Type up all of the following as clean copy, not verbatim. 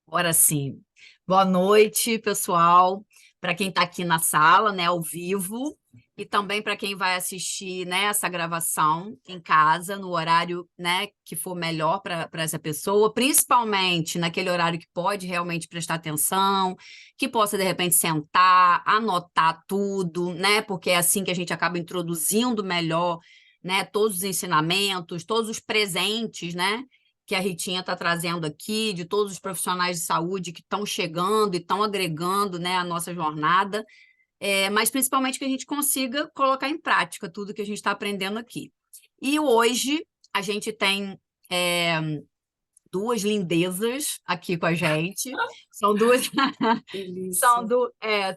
Agora sim. Boa noite, pessoal. Para quem está aqui na sala, né, ao vivo, e também para quem vai assistir, né, essa gravação em casa, no horário, né, que for melhor para essa pessoa, principalmente naquele horário que pode realmente prestar atenção, que possa, de repente, sentar, anotar tudo, né, porque é assim que a gente acaba introduzindo melhor, né, todos os ensinamentos, todos os presentes, né, que a Ritinha está trazendo aqui, de todos os profissionais de saúde que estão chegando e estão agregando, né, a nossa jornada, mas principalmente que a gente consiga colocar em prática tudo que a gente está aprendendo aqui. E hoje a gente tem é, duas lindezas aqui com a gente. São duas, Delícia.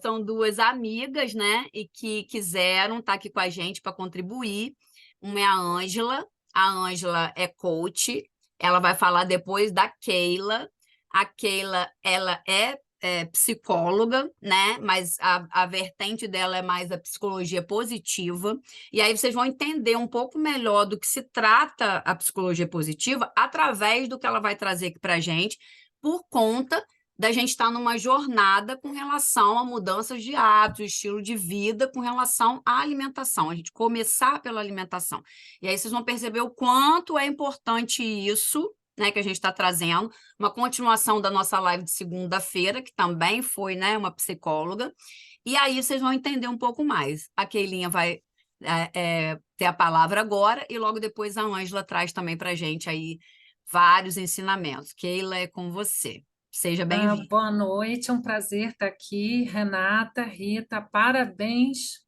são duas amigas, né? E que quiseram estar aqui com a gente para contribuir. Uma é a Ângela. A Ângela é coach. Ela vai falar depois da Keila. A Keila, ela é psicóloga, né? Mas a vertente dela é mais a psicologia positiva. E aí vocês vão entender um pouco melhor do que se trata a psicologia positiva através do que ela vai trazer aqui para a gente, por conta da gente estar numa jornada com relação a mudanças de hábitos, estilo de vida, com relação à alimentação. A gente começar pela alimentação. E aí vocês vão perceber o quanto é importante isso, né, que a gente está trazendo, uma continuação da nossa live de segunda-feira, que também foi, né, uma psicóloga. E aí vocês vão entender um pouco mais. A Keilinha vai ter a palavra agora e logo depois a Ângela traz também para a gente aí vários ensinamentos. Keila, é com você. Seja bem-vinda. Boa noite, é um prazer estar aqui. Renata, Rita, parabéns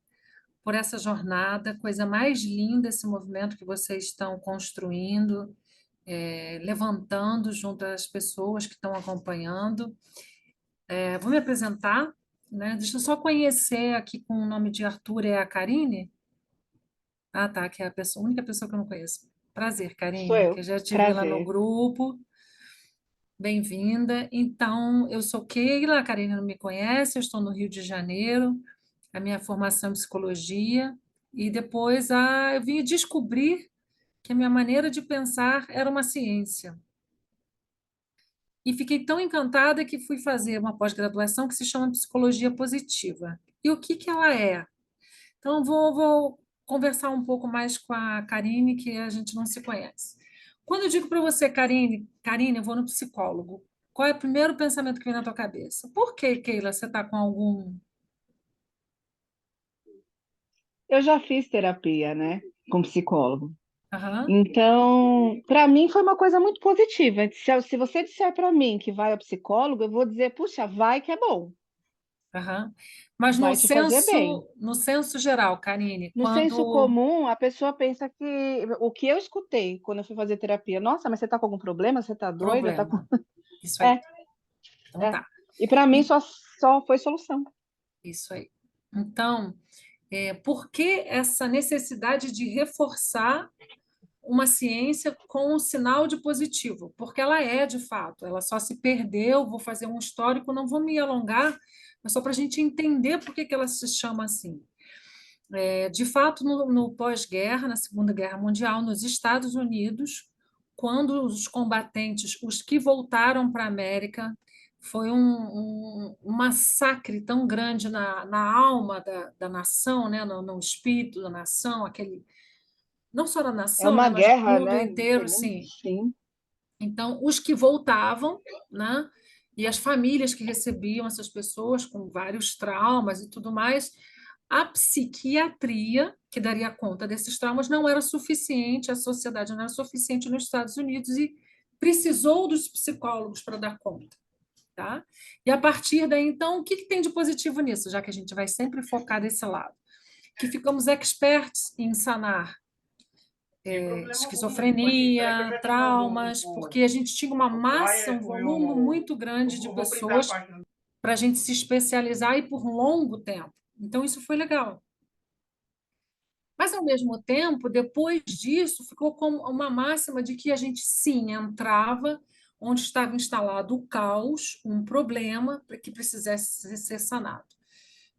por essa jornada, coisa mais linda esse movimento que vocês estão construindo, levantando junto às pessoas que estão acompanhando. Vou me apresentar, né? Deixa eu só conhecer aqui com o nome de Arthur, é a Karine? Ah, tá, que é a única pessoa que eu não conheço. Prazer, Sou Karine, que eu eu. já tive lá no Prazer. grupo. Bem-vinda. Então, eu sou Keila, a Karina não me conhece, eu estou no Rio de Janeiro, a minha formação é em psicologia, e depois eu vim descobrir que a minha maneira de pensar era uma ciência. E fiquei tão encantada que fui fazer uma pós-graduação que se chama Psicologia Positiva. E o que que ela é? Então, vou conversar um pouco mais com a Karine, que a gente não se conhece. Quando eu digo para você, Karine, eu vou no psicólogo, qual é o primeiro pensamento que vem na tua cabeça? Por que, Keila, você está com algum... Eu já fiz terapia, né, com psicólogo. Aham, Então, para mim foi uma coisa muito positiva. Se você disser para mim que vai ao psicólogo, eu vou dizer, puxa, vai que é bom, aham. Mas vai te fazer bem. no senso geral, Karine, No senso quando... comum, a pessoa pensa que o que eu escutei quando eu fui fazer terapia, nossa, mas você tá com algum problema? Você tá doida? Tá com... Problema. Isso aí. É, Então é. tá. E para mim E- só foi solução. Isso aí. Então, por que essa necessidade de reforçar uma ciência com um sinal de positivo, porque ela é de fato, ela só se perdeu. Vou fazer um histórico, não vou me alongar, mas só para a gente entender por que que ela se chama assim. De fato, no pós-guerra, na Segunda Guerra Mundial, nos Estados Unidos, quando os combatentes, os que voltaram para a América, foi um massacre tão grande na alma da nação, né? No espírito da nação, aquele não só da É nação, né, uma mas do guerra, mundo né? inteiro, sim. Sim. Então, os que voltavam, né, e as famílias que recebiam essas pessoas com vários traumas e tudo mais, a psiquiatria, que daria conta desses traumas, não era suficiente, a sociedade não era suficiente nos Estados Unidos e precisou dos psicólogos para dar conta. Tá? E a partir daí, então, o que que tem de positivo nisso, já que a gente vai sempre focar desse lado? Que ficamos experts em sanar esquizofrenia, traumas, porque a gente tinha uma massa, um volume muito grande de pessoas para a gente se especializar e por longo tempo. Então, isso foi legal. Mas, ao mesmo tempo, depois disso, ficou como uma máxima de que a gente, sim, entrava onde estava instalado o caos, um problema que precisasse ser sanado.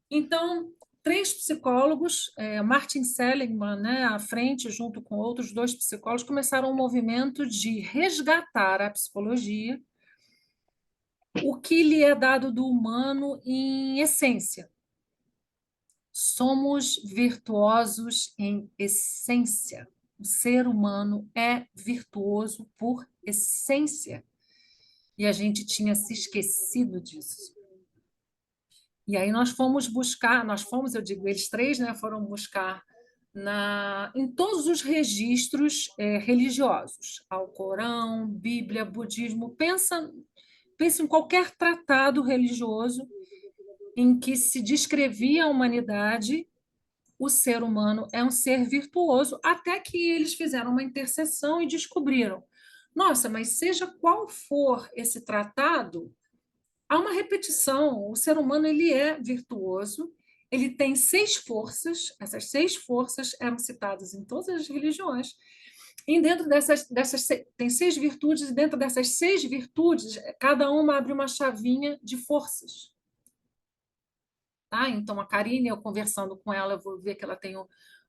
Então, três psicólogos, Martin Seligman, né, à frente, junto com outros dois psicólogos, começaram um movimento de resgatar a psicologia o que lhe é dado do humano em essência. Somos virtuosos em essência. O ser humano é virtuoso por essência. E a gente tinha se esquecido disso. E aí nós fomos buscar, eu digo, eles três, né, foram buscar em todos os registros religiosos, Alcorão, Bíblia, budismo, pensa em qualquer tratado religioso em que se descrevia a humanidade, o ser humano é um ser virtuoso, até que eles fizeram uma interseção e descobriram: nossa, mas seja qual for esse tratado, há uma repetição. O ser humano ele é virtuoso, ele tem 6 forças, essas 6 forças eram citadas em todas as religiões, e dentro tem 6 virtudes, e dentro dessas 6 virtudes, cada uma abre uma chavinha de forças. Tá? Então, a Karine, eu conversando com ela, eu vou ver que ela tem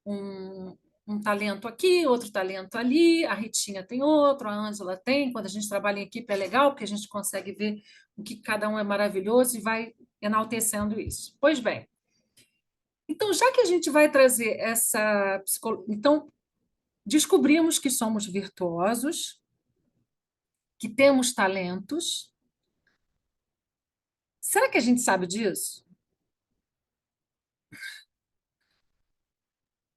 um talento aqui, outro talento ali, a Ritinha tem outro, a Ângela tem. Quando a gente trabalha em equipe é legal, porque a gente consegue ver o que cada um é maravilhoso e vai enaltecendo isso. Pois bem, então, já que a gente vai trazer essa psicologia, então, descobrimos que somos virtuosos, que temos talentos. Será que a gente sabe disso?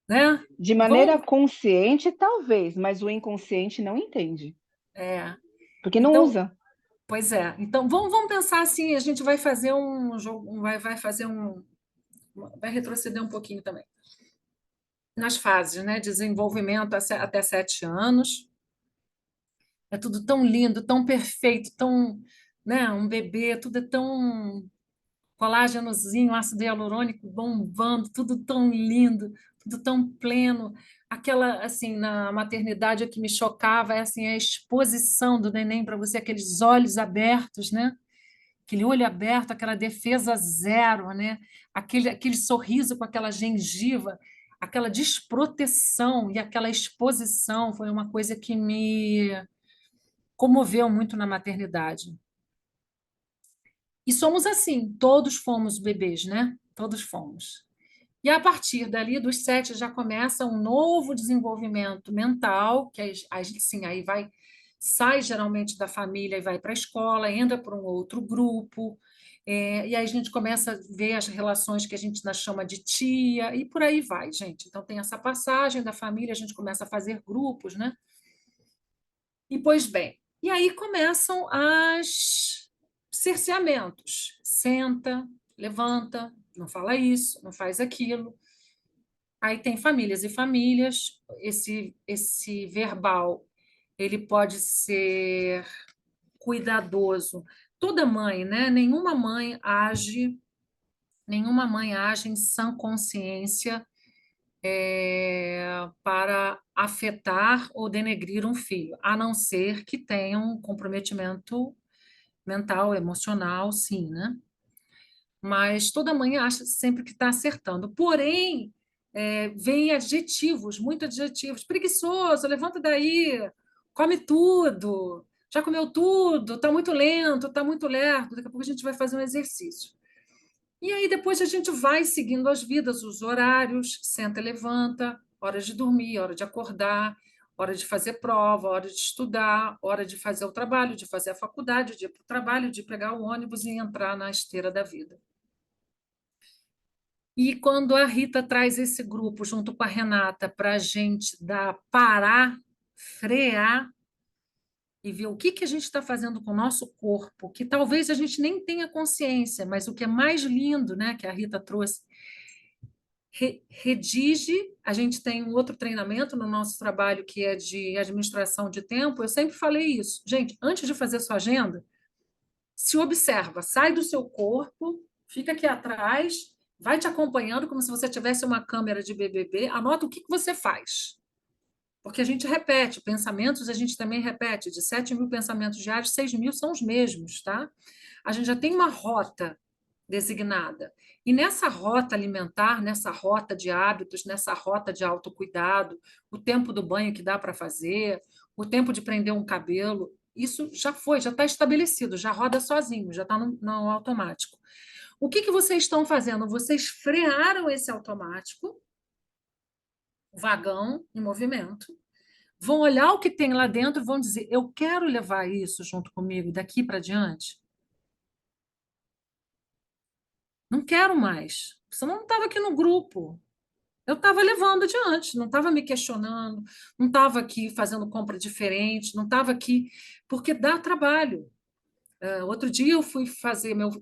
Né? De maneira Vamos, consciente, talvez, mas o inconsciente não entende, porque não então, usa. pois é. Então, vamos pensar assim, a gente vai fazer um jogo, vai fazer vai retroceder um pouquinho também. Nas fases, né? Desenvolvimento até 7 anos. É tudo tão lindo, tão perfeito, tão, né? Um bebê, tudo é tão colágenozinho, ácido hialurônico bombando, tudo tão lindo, tudo tão pleno. Aquela, assim, na maternidade, o que me chocava é assim, a exposição do neném para você, aqueles olhos abertos, né? Aquele olho aberto, aquela defesa zero, né? Aquele sorriso com aquela gengiva, aquela desproteção e aquela exposição foi uma coisa que me comoveu muito na maternidade. E somos assim, todos fomos bebês, né? Todos fomos. E a partir dali, dos 7, já começa um novo desenvolvimento mental, que a gente, sim, aí vai, sai geralmente da família e vai para a escola, entra para um outro grupo, e aí a gente começa a ver as relações que a gente chama de tia, e por aí vai, gente. Então, tem essa passagem da família, a gente começa a fazer grupos, né? E, pois bem, e aí começam os cerceamentos. Senta, levanta, não fala isso, não faz aquilo. Aí tem famílias e famílias. Esse verbal, ele pode ser cuidadoso. Toda mãe, né? Nenhuma mãe age em sã consciência para afetar ou denegrir um filho, a não ser que tenha um comprometimento mental, emocional, sim, né? Mas toda mãe acha sempre que está acertando. Porém, vem adjetivos, muito adjetivos. Preguiçoso, levanta daí, come tudo, já comeu tudo, está muito lento, está muito lerdo. Daqui a pouco a gente vai fazer um exercício. E aí depois a gente vai seguindo as vidas, os horários, senta e levanta, hora de dormir, hora de acordar, hora de fazer prova, hora de estudar, hora de fazer o trabalho, de fazer a faculdade, de ir para o trabalho, de pegar o ônibus e entrar na esteira da vida. E quando a Rita traz esse grupo junto com a Renata para a gente parar, frear e ver o que a gente está fazendo com o nosso corpo, que talvez a gente nem tenha consciência, mas o que é mais lindo, né, que a Rita trouxe, redige. A gente tem um outro treinamento no nosso trabalho que é de administração de tempo. Eu sempre falei isso. Gente, antes de fazer sua agenda, se observa, sai do seu corpo, fica aqui atrás, vai te acompanhando como se você tivesse uma câmera de BBB, anota o que você faz. Porque a gente repete, pensamentos a gente também repete, de 7.000 pensamentos diários, 6.000 são os mesmos, tá? A gente já tem uma rota designada. E nessa rota alimentar, nessa rota de hábitos, nessa rota de autocuidado, o tempo do banho que dá para fazer, o tempo de prender um cabelo, isso já foi, já está estabelecido, já roda sozinho, já está no automático. O que vocês estão fazendo? Vocês frearam esse automático, o vagão em movimento, vão olhar o que tem lá dentro e vão dizer: eu quero levar isso junto comigo daqui para diante? Não quero mais. Você não estava aqui no grupo. Eu estava levando adiante, não estava me questionando, não estava aqui fazendo compra diferente, não estava aqui, porque dá trabalho. Outro dia eu fui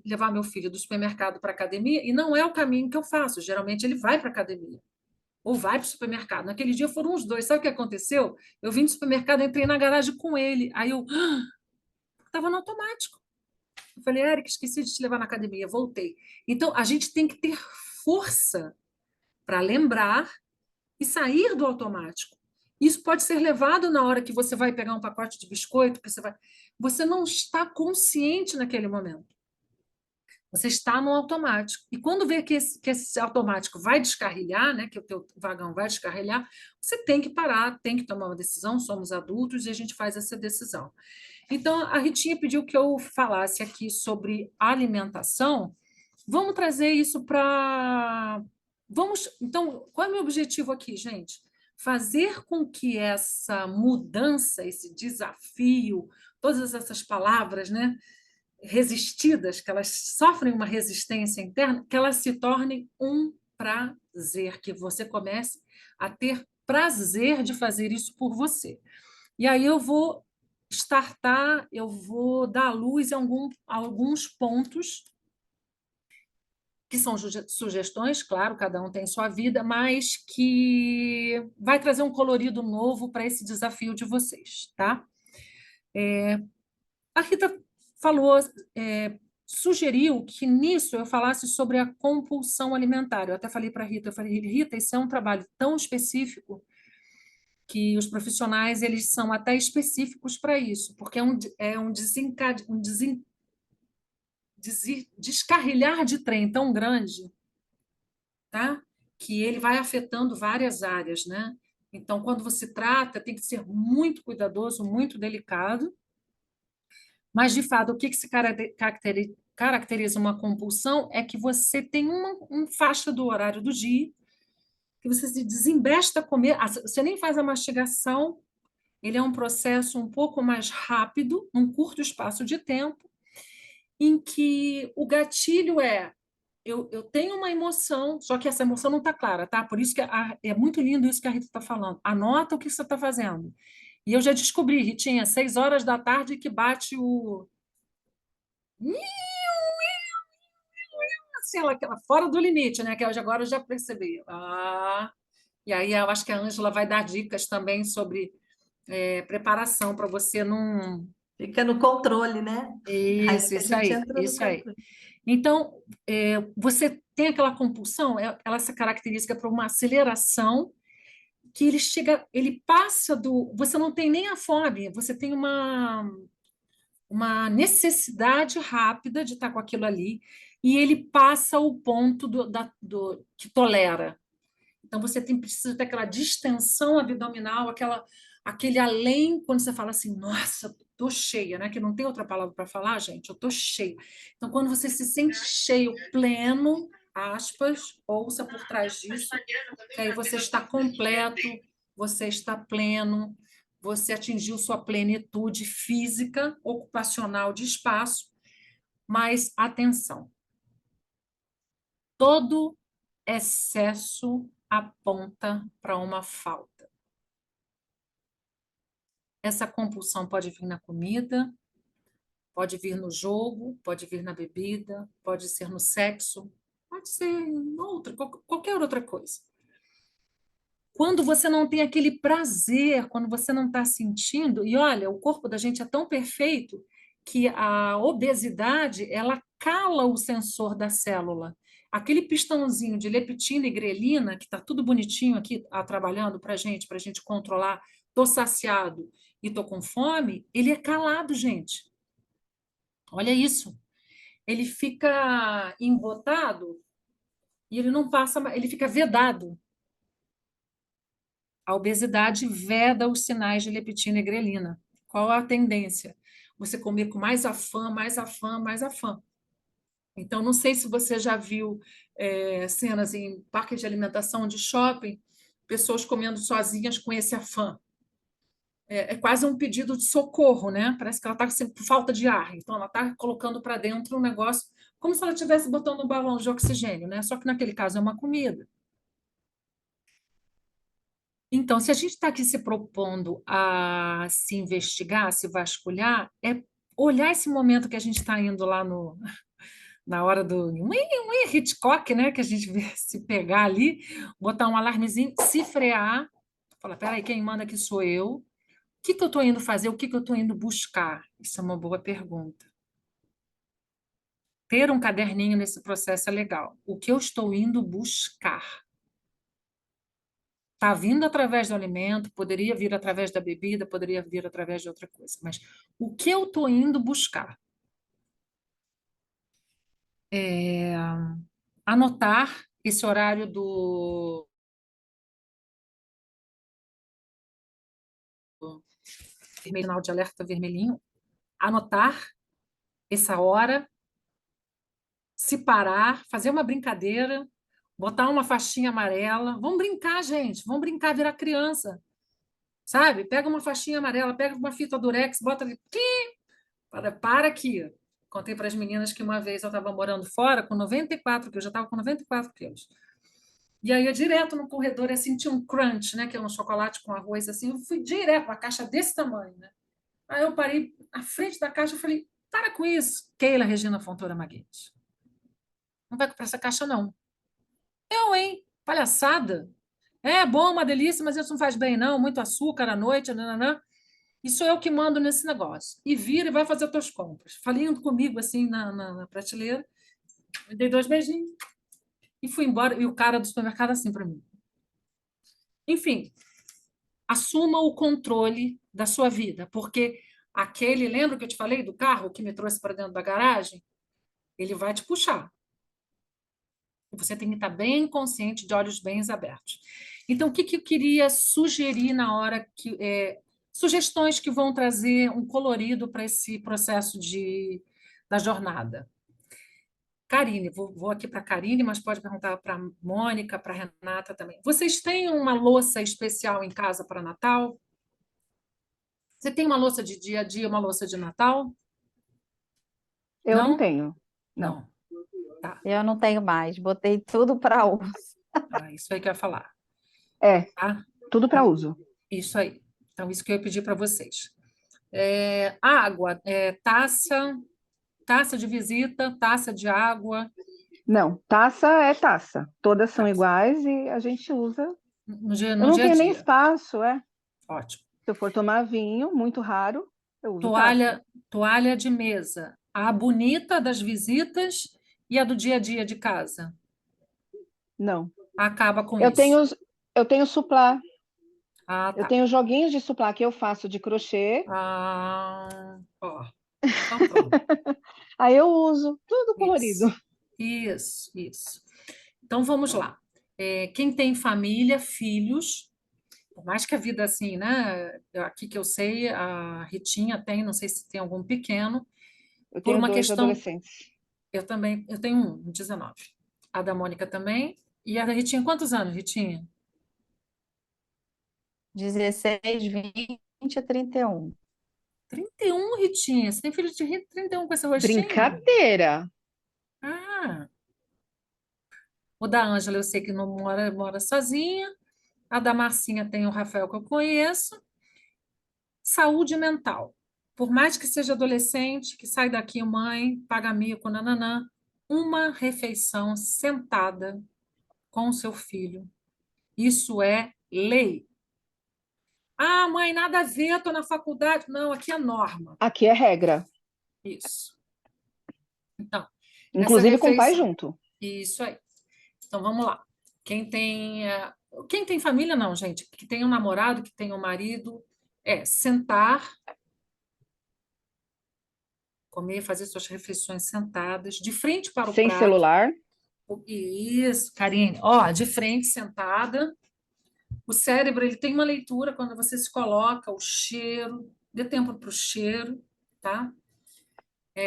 levar meu filho do supermercado para a academia e não é o caminho que eu faço. Geralmente ele vai para a academia ou vai para o supermercado. Naquele dia foram os dois. Sabe o que aconteceu? Eu vim do supermercado, entrei na garagem com ele. Aí eu estava no automático. Eu falei: Eric, esqueci de te levar na academia. Voltei. Então, a gente tem que ter força para lembrar e sair do automático. Isso pode ser levado na hora que você vai pegar um pacote de biscoito, que você não está consciente naquele momento. Você está no automático. E quando vê que esse automático vai descarrilhar, né, que o teu vagão vai descarrilhar, você tem que parar, tem que tomar uma decisão. Somos adultos e a gente faz essa decisão. Então, a Ritinha pediu que eu falasse aqui sobre alimentação. Vamos trazer isso para... Então, qual é o meu objetivo aqui, gente? Fazer com que essa mudança, esse desafio, todas essas palavras, né, resistidas, que elas sofrem uma resistência interna, que elas se tornem um prazer, que você comece a ter prazer de fazer isso por você. E aí eu vou eu vou dar luz a alguns pontos que são sugestões, claro, cada um tem sua vida, mas que vai trazer um colorido novo para esse desafio de vocês, tá? A Rita falou, sugeriu que nisso eu falasse sobre a compulsão alimentar. Eu até falei para a Rita, eu falei: Rita, isso é um trabalho tão específico que os profissionais eles são até específicos para isso, porque é um descarrilhar de trem tão grande, tá? Que ele vai afetando várias áreas, né? Então, quando você trata, tem que ser muito cuidadoso, muito delicado. Mas, de fato, o que se caracteriza uma compulsão é que você tem uma faixa do horário do dia que você se desembesta a comer, você nem faz a mastigação, ele é um processo um pouco mais rápido, num curto espaço de tempo, em que o gatilho eu tenho uma emoção, só que essa emoção não está clara, tá? Por isso que é muito lindo isso que a Rita está falando. Anota o que você está fazendo. E eu já descobri, Ritinha, 6 horas da tarde que bate o... Assim, ela fora do limite, né? Que agora eu já percebi. E aí eu acho que a Ângela vai dar dicas também sobre preparação para você não... Fica no controle, né? Aí Isso, a isso gente aí, entra no isso aí. controle. Então, você tem aquela compulsão, ela essa característica para uma aceleração que ele passa do... Você não tem nem a fome, você tem uma necessidade rápida de estar com aquilo ali, e ele passa o ponto que tolera. Então, você precisa ter aquela distensão abdominal, aquele além, quando você fala assim: nossa, estou cheia, né? Que não tem outra palavra para falar, gente, eu estou cheia. Então, quando você se sente cheio, pleno, aspas, ouça por trás disso, que aí você está completo, você está pleno, você atingiu sua plenitude física, ocupacional de espaço, mas atenção, todo excesso aponta para uma falta. Essa compulsão pode vir na comida, pode vir no jogo, pode vir na bebida, pode ser no sexo, pode ser em qualquer outra coisa. Quando você não tem aquele prazer, quando você não está sentindo, e olha, o corpo da gente é tão perfeito que a obesidade ela cala o sensor da célula. Aquele pistãozinho de leptina e grelina, que está tudo bonitinho aqui trabalhando para a gente controlar, estou saciado e estou com fome, ele é calado, gente. Olha isso. Ele fica embotado e ele não passa, ele fica vedado. A obesidade veda os sinais de leptina e grelina. Qual a tendência? Você comer com mais afã, mais afã, mais afã. Então, não sei se você já viu cenas em parques de alimentação de shopping, pessoas comendo sozinhas com esse afã. É quase um pedido de socorro, né? Parece que ela está com falta de ar. Então, ela está colocando para dentro um negócio como se ela estivesse botando um balão de oxigênio, né? Só que naquele caso é uma comida. Então, se a gente está aqui se propondo a se investigar, a se vasculhar, é olhar esse momento que a gente está indo lá na hora do Hitchcock, né? Que a gente vê se pegar ali, botar um alarmezinho, se frear, falar, peraí, quem manda aqui sou eu. O que eu estou indo fazer? O que eu estou indo buscar? Isso é uma boa pergunta. Ter um caderninho nesse processo é legal. O que eu estou indo buscar? Está vindo através do alimento, poderia vir através da bebida, poderia vir através de outra coisa, mas o que eu estou indo buscar? Anotar esse horário do sinal de alerta vermelhinho, anotar essa hora, se parar, fazer uma brincadeira, botar uma faixinha amarela. Vamos brincar, gente, vamos brincar, virar criança. Sabe? Pega uma faixinha amarela, pega uma fita durex, bota ali. Para aqui. Contei para as meninas que uma vez eu estava morando fora com 94 quilos, eu já estava com 94 quilos. E aí eu direto no corredor, assim, tinha um crunch, né? Que é um chocolate com arroz, assim. Eu fui direto, uma caixa desse tamanho, né? Aí eu parei à frente da caixa e falei, para com isso, Keila Regina Fontoura Maguete. Não vai comprar essa caixa, não. Eu, hein? Palhaçada. É bom, uma delícia, mas isso não faz bem, não. Muito açúcar à noite, nananã. E sou eu que mando nesse negócio. E vira e vai fazer as tuas compras. Falei indo comigo, assim, na prateleira. Me dei 2 beijinhos e fui embora. E o cara do supermercado assim para mim. Enfim, assuma o controle da sua vida, porque aquele, lembra que eu te falei do carro que me trouxe para dentro da garagem? Ele vai te puxar. E você tem que estar bem consciente, de olhos bem abertos. Então, o que eu queria sugerir na hora que sugestões que vão trazer um colorido para esse processo da jornada. Karine, vou aqui para a Karine, mas pode perguntar para a Mônica, para a Renata também. Vocês têm uma louça especial em casa para Natal? Você tem uma louça de dia a dia, uma louça de Natal? Eu não Não? tenho, não. Não. Tá. Eu não tenho mais, botei tudo para uso. Isso aí que eu ia falar. É, Tá? tudo para uso. Isso aí. Então, isso que eu ia pedir para vocês. Água, taça de visita, taça de água. Não, taça é taça. Todas são Taça. iguais e a gente usa. No dia Eu não a tenho nem dia. espaço, Ótimo. Se eu for tomar vinho, muito raro, eu uso taça. Toalha de mesa. A bonita das visitas e a do dia a dia de casa. Não. Acaba com Eu isso. tenho suplá. Ah, Eu tá. tenho joguinhos de suplá que eu faço de crochê. Ó. Então, pronto. Aí eu uso tudo colorido. Isso. Então, vamos lá. Quem tem família, filhos, por mais que a vida assim, né? Aqui que eu sei, a Ritinha tem, não sei se tem algum pequeno, Eu por tenho uma 2 questão. adolescentes. Eu também, eu tenho 19. A da Mônica também. E a da Ritinha, quantos anos, Ritinha? 16, 20 a 31. 31, Ritinha. Você tem filho de 31 com esse rostinho? Brincadeira. Ah. O da Ângela eu sei que não mora sozinha. A da Marcinha tem o Rafael que eu conheço. Saúde mental. Por mais que seja adolescente, que sai daqui, mãe, paga mico, nananã, uma refeição sentada com o seu filho. Isso é lei. Ah, mãe, nada a ver, estou na faculdade. Não, aqui é norma. Aqui é regra. Isso. Então, Inclusive com o pai refeição. junto. Isso aí. Então, vamos lá. Quem tem família, não, gente. Que tem um namorado, que tem um marido, sentar, comer, fazer suas refeições sentadas, de frente para o Sem prato. celular. Isso, Karine. Ó, de frente, sentada. O cérebro ele tem uma leitura quando você se coloca, o cheiro, dê tempo para o cheiro, tá?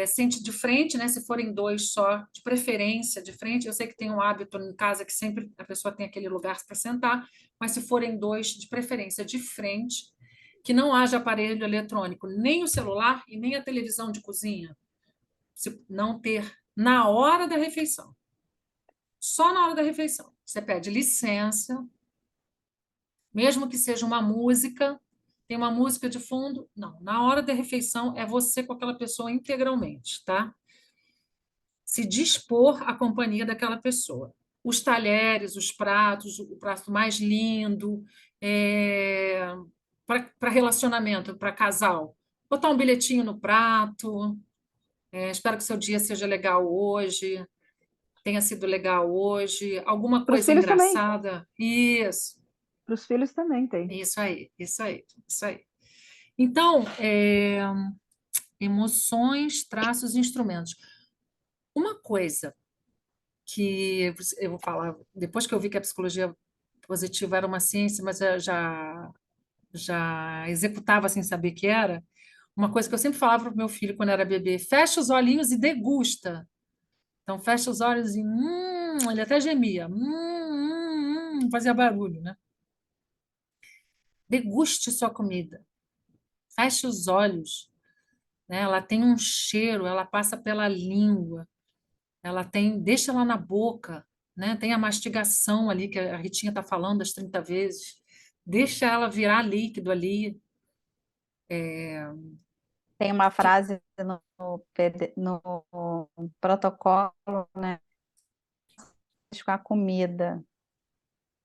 Sente de frente, né? Se forem dois só, de preferência de frente. Eu sei que tem um hábito em casa que sempre a pessoa tem aquele lugar para sentar, mas se forem dois, de preferência de frente, que não haja aparelho eletrônico, nem o celular e nem a televisão de cozinha, se não ter na hora da refeição. Só na hora da refeição. Você pede licença, mesmo que seja uma música, tem uma música de fundo. Não, na hora da refeição é você com aquela pessoa integralmente, tá? Se dispor à companhia daquela pessoa. Os talheres, os pratos, o prato mais lindo, para relacionamento, para casal. Botar um bilhetinho no prato. Espero que seu dia seja legal hoje, tenha sido legal hoje. Alguma Para os coisa filhos também. engraçada. Isso. Para os filhos também tem. Isso aí, isso aí, isso aí. Então, emoções, traços e instrumentos. Uma coisa que eu vou falar, depois que eu vi que a psicologia positiva era uma ciência, mas eu já executava sem saber que era, uma coisa que eu sempre falava para o meu filho quando era bebê: fecha os olhinhos e degusta. Então, fecha os olhos e ele até gemia, fazia barulho, né? Deguste sua comida, feche os olhos, né? Ela tem um cheiro, ela passa pela língua, ela tem, deixa ela na boca, né? Tem a mastigação ali que a Ritinha está falando as 30 vezes, deixa ela virar líquido ali. Tem uma frase no protocolo, né? Com a comida.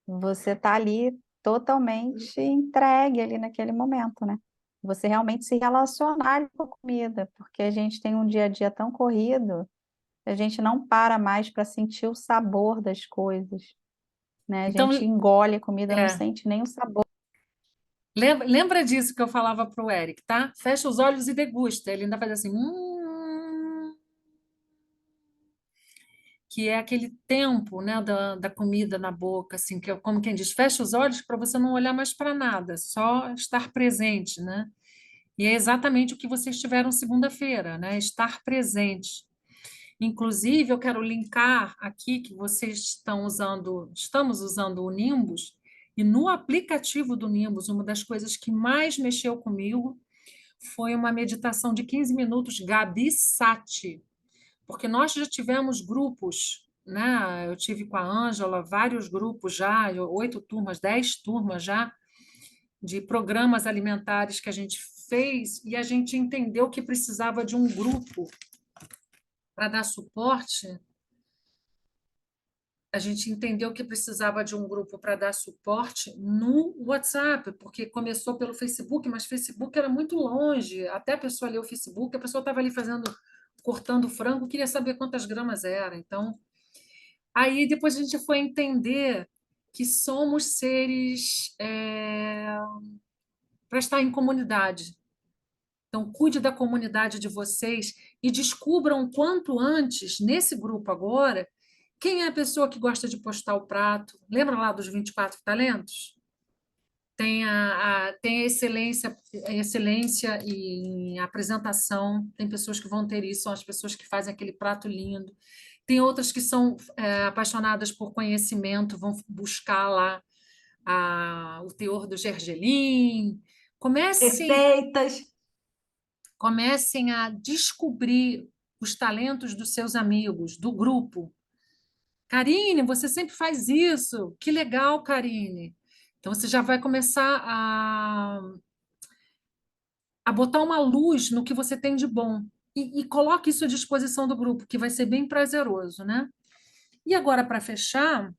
Você está ali totalmente entregue ali naquele momento, né? Você realmente se relacionar ali com a comida, porque a gente tem um dia a dia tão corrido, a gente não para mais para sentir o sabor das coisas, né? A Então, gente engole a comida, não sente nem o sabor. lembra disso que eu falava para o Eric, tá? Fecha os olhos e degusta. Ele ainda faz assim, que é aquele tempo, né, da comida na boca, assim, que é como quem diz, fecha os olhos para você não olhar mais para nada, só estar presente, né? E é exatamente o que vocês tiveram segunda-feira, né? Estar presente. Inclusive, eu quero linkar aqui que vocês estamos usando o Nimbus, e no aplicativo do Nimbus, uma das coisas que mais mexeu comigo foi uma meditação de 15 minutos, Gabi Sati, porque nós já tivemos grupos, né? Eu tive com a Ângela vários grupos já, 8 turmas, 10 turmas já, de programas alimentares que a gente fez, e a gente entendeu que precisava de um grupo para dar suporte. A gente entendeu que precisava de um grupo para dar suporte no WhatsApp, porque começou pelo Facebook, mas o Facebook era muito longe. Até a pessoa ler o Facebook, a pessoa estava ali cortando frango, queria saber quantas gramas era. Então, aí depois a gente foi entender que somos seres para estar em comunidade. Então, cuide da comunidade de vocês e descubram quanto antes, nesse grupo agora, quem é a pessoa que gosta de postar o prato. Lembra lá dos 24 talentos? Tem a excelência em apresentação, tem pessoas que vão ter isso, são as pessoas que fazem aquele prato lindo. Tem outras que são apaixonadas por conhecimento, vão buscar lá o teor do gergelim. Receitas. Comecem a descobrir os talentos dos seus amigos, do grupo. Karine, você sempre faz isso. Que legal, Karine. Então, você já vai começar a botar uma luz no que você tem de bom. E coloque isso à disposição do grupo, que vai ser bem prazeroso, né? E agora, para fechar,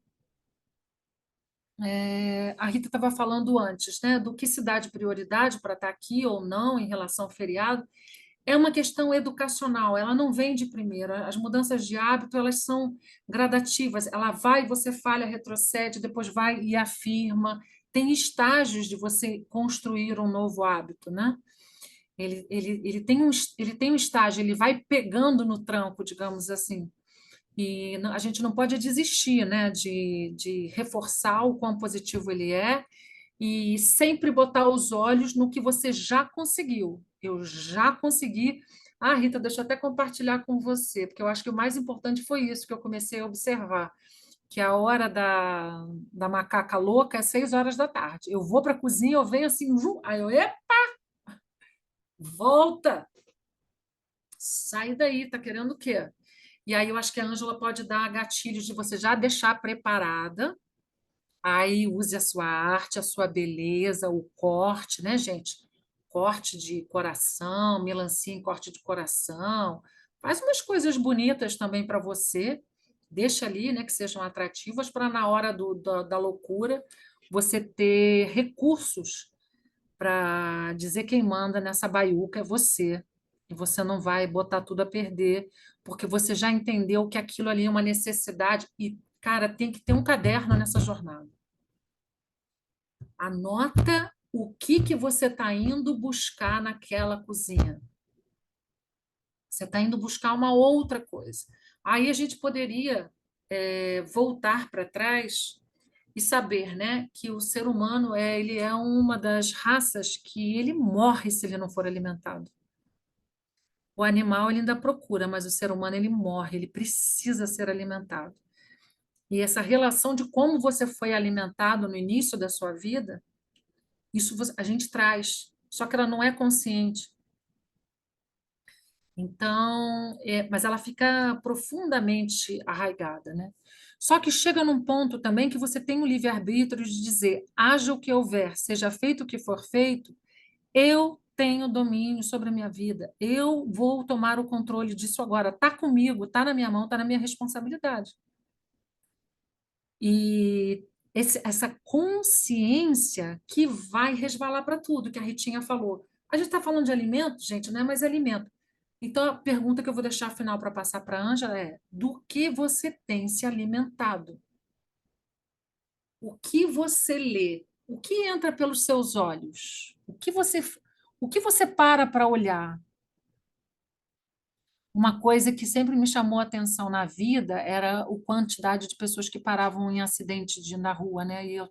a Rita estava falando antes, né, do que se dá de prioridade para estar aqui ou não em relação ao feriado. É uma questão educacional, ela não vem de primeira. As mudanças de hábito, elas são gradativas. Ela vai, você falha, retrocede, depois vai e afirma. Tem estágios de você construir um novo hábito, né? Ele tem um estágio, ele vai pegando no tranco, digamos assim. E a gente não pode desistir, né, de reforçar o quão positivo ele é e sempre botar os olhos no que você já conseguiu. Eu já consegui. Ah, Rita, deixa eu até compartilhar com você, porque eu acho que o mais importante foi isso que eu comecei a observar, que a hora da macaca louca é 6 horas da tarde. Eu vou para a cozinha, eu venho assim, aí eu, epa, volta, sai daí, tá querendo o quê? E aí eu acho que a Ângela pode dar gatilhos de você já deixar preparada. Aí use a sua arte, a sua beleza, o corte, né, gente? Corte de coração, melancia em corte de coração. Faz umas coisas bonitas também para você. Deixa ali, né, que sejam atrativas para na hora da loucura você ter recursos para dizer quem manda nessa baiuca é você. E você não vai botar tudo a perder, porque você já entendeu que aquilo ali é uma necessidade. E, cara, tem que ter um caderno nessa jornada. Anota o que você está indo buscar naquela cozinha. Você está indo buscar uma outra coisa. Aí a gente poderia voltar para trás e saber, né, que o ser humano ele é uma das raças que ele morre se ele não for alimentado. O animal ele ainda procura, mas o ser humano ele morre, ele precisa ser alimentado. E essa relação de como você foi alimentado no início da sua vida, isso a gente traz, só que ela não é consciente. Então, mas ela fica profundamente arraigada, né? Só que chega num ponto também que você tem o livre-arbítrio de dizer: haja o que houver, seja feito o que for feito, eu tenho domínio sobre a minha vida, eu vou tomar o controle disso agora. Está comigo, está na minha mão, está na minha responsabilidade. E essa consciência que vai resvalar para tudo, que a Ritinha falou. A gente está falando de alimento, gente, não é mais alimento. Então, a pergunta que eu vou deixar final para passar para a Ângela é: do que você tem se alimentado? O que você lê? O que entra pelos seus olhos? O que você para olhar? Uma coisa que sempre me chamou a atenção na vida era a quantidade de pessoas que paravam em acidente na rua, né? E eu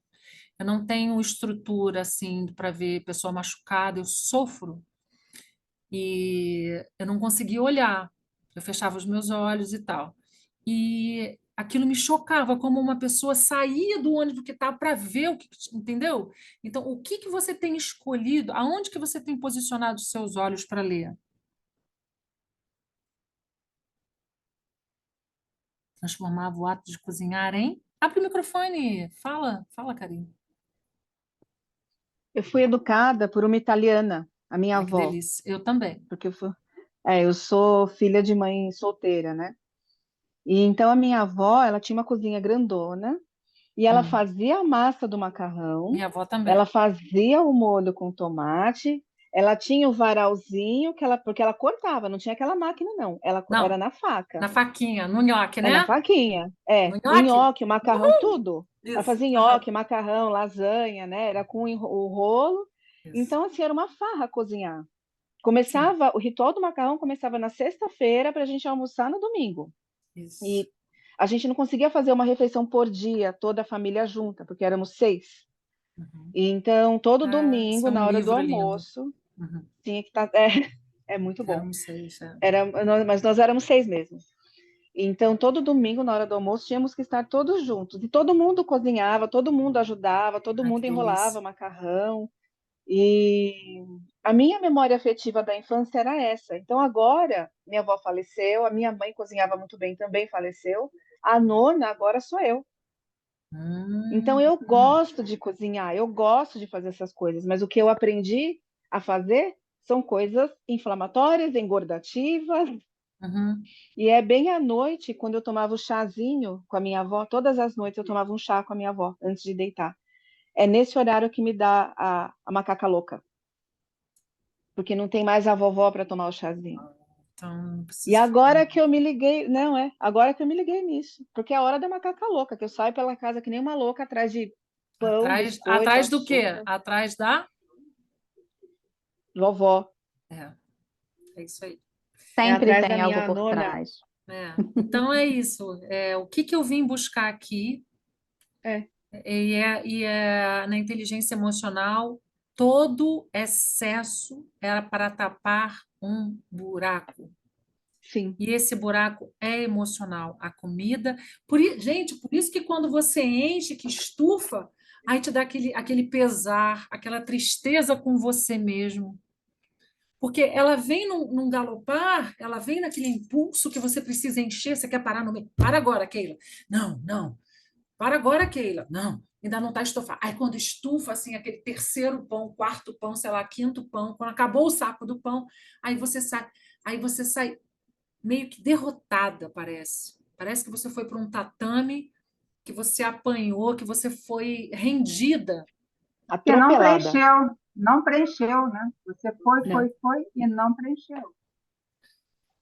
não tenho estrutura assim para ver pessoa machucada, eu sofro e eu não conseguia olhar. Eu fechava os meus olhos e tal. E aquilo me chocava, como uma pessoa saía do ônibus que estava para ver o que, entendeu? Então, o que você tem escolhido? Aonde que você tem posicionado os seus olhos para ler? Transformava o ato de cozinhar em. Abre o microfone, fala, Karine. Eu fui educada por uma italiana, a minha Ai, que avó, delícia. Eu também. porque eu sou filha de mãe solteira, né? E então a minha avó, ela tinha uma cozinha grandona e ela Hum. fazia a massa do macarrão, Minha avó também. ela fazia o molho com tomate, ela tinha o varalzinho porque ela cortava, não tinha aquela máquina não, ela era Não, na faca, na faquinha, no nhoque, é na né? faquinha, No o nhoque. nhoque, o macarrão, tudo. Ela Isso. fazia nhoque, macarrão, lasanha, né? Era com o rolo. Isso. Então, assim, era uma farra cozinhar. Sim, O ritual do macarrão começava na sexta-feira para a gente almoçar no domingo. isso. E a gente não conseguia fazer uma refeição por dia, toda a família junta, porque éramos 6. Uhum. E então, todo Ah, isso domingo, é um na hora do livro lindo. almoço, Uhum. tinha que estar. É muito bom. Éramos 6. É. Mas nós éramos 6 mesmo. Então, todo domingo, na hora do almoço, tínhamos que estar todos juntos. E todo mundo cozinhava, todo mundo ajudava, todo Ai, que mundo enrolava delícia. macarrão. E a minha memória afetiva da infância era essa. Então, agora, minha avó faleceu, a minha mãe cozinhava muito bem, também faleceu. A nona agora sou eu. Então, Hum. eu gosto de cozinhar, eu gosto de fazer essas coisas, mas o que eu aprendi a fazer são coisas inflamatórias, engordativas. Uhum. E é bem à noite, quando eu tomava o chazinho com a minha avó, todas as noites eu tomava um chá com a minha avó antes de deitar. É nesse horário que me dá a macaca louca, porque não tem mais a vovó para tomar o chazinho. Então, não E preciso ficar. agora que eu me liguei, não é? Agora que eu me liguei nisso, porque é a hora da macaca louca, que eu saio pela casa que nem uma louca atrás de pão, biscoito, Atrás do quê? açúcar, Atrás da. vovó. É isso aí. É Sempre atrás da tem algo minha por nona. trás. Então é isso. O que eu vim buscar aqui É. Na inteligência emocional, todo excesso era para tapar um buraco. Sim, E esse buraco é emocional. A comida. Gente, por isso que quando você enche, que estufa, aí te dá aquele pesar, aquela tristeza com você mesmo. Porque ela vem num galopar, ela vem naquele impulso que você precisa encher, você quer parar no meio. Para agora, Keila. Não, não. Para agora, Keila. Não, ainda não está estufado. Aí quando estufa, assim, aquele terceiro pão, quarto pão, sei lá, quinto pão, quando acabou o saco do pão, aí você sai meio que derrotada, parece. Parece que você foi para um tatame, que você apanhou, que você foi rendida. Que atropelada. não preencheu, né? Você Né? foi e não preencheu.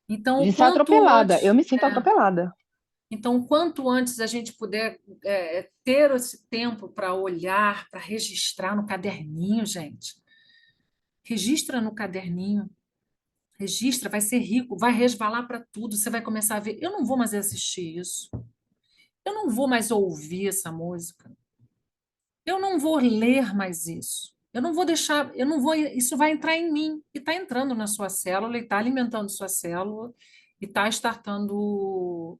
Então, o De ser quanto atropelada. Eu antes, me sinto atropelada. então, o quanto antes a gente puder ter esse tempo para olhar, para registrar no caderninho, gente. Registra no caderninho. Registra, vai ser rico, vai resvalar para tudo. Você vai começar a ver. Eu não vou mais assistir isso. Eu não vou mais ouvir essa música. Eu não vou ler mais isso. Eu não vou deixar, eu não vou, isso vai entrar em mim e está entrando na sua célula e está alimentando sua célula e está startando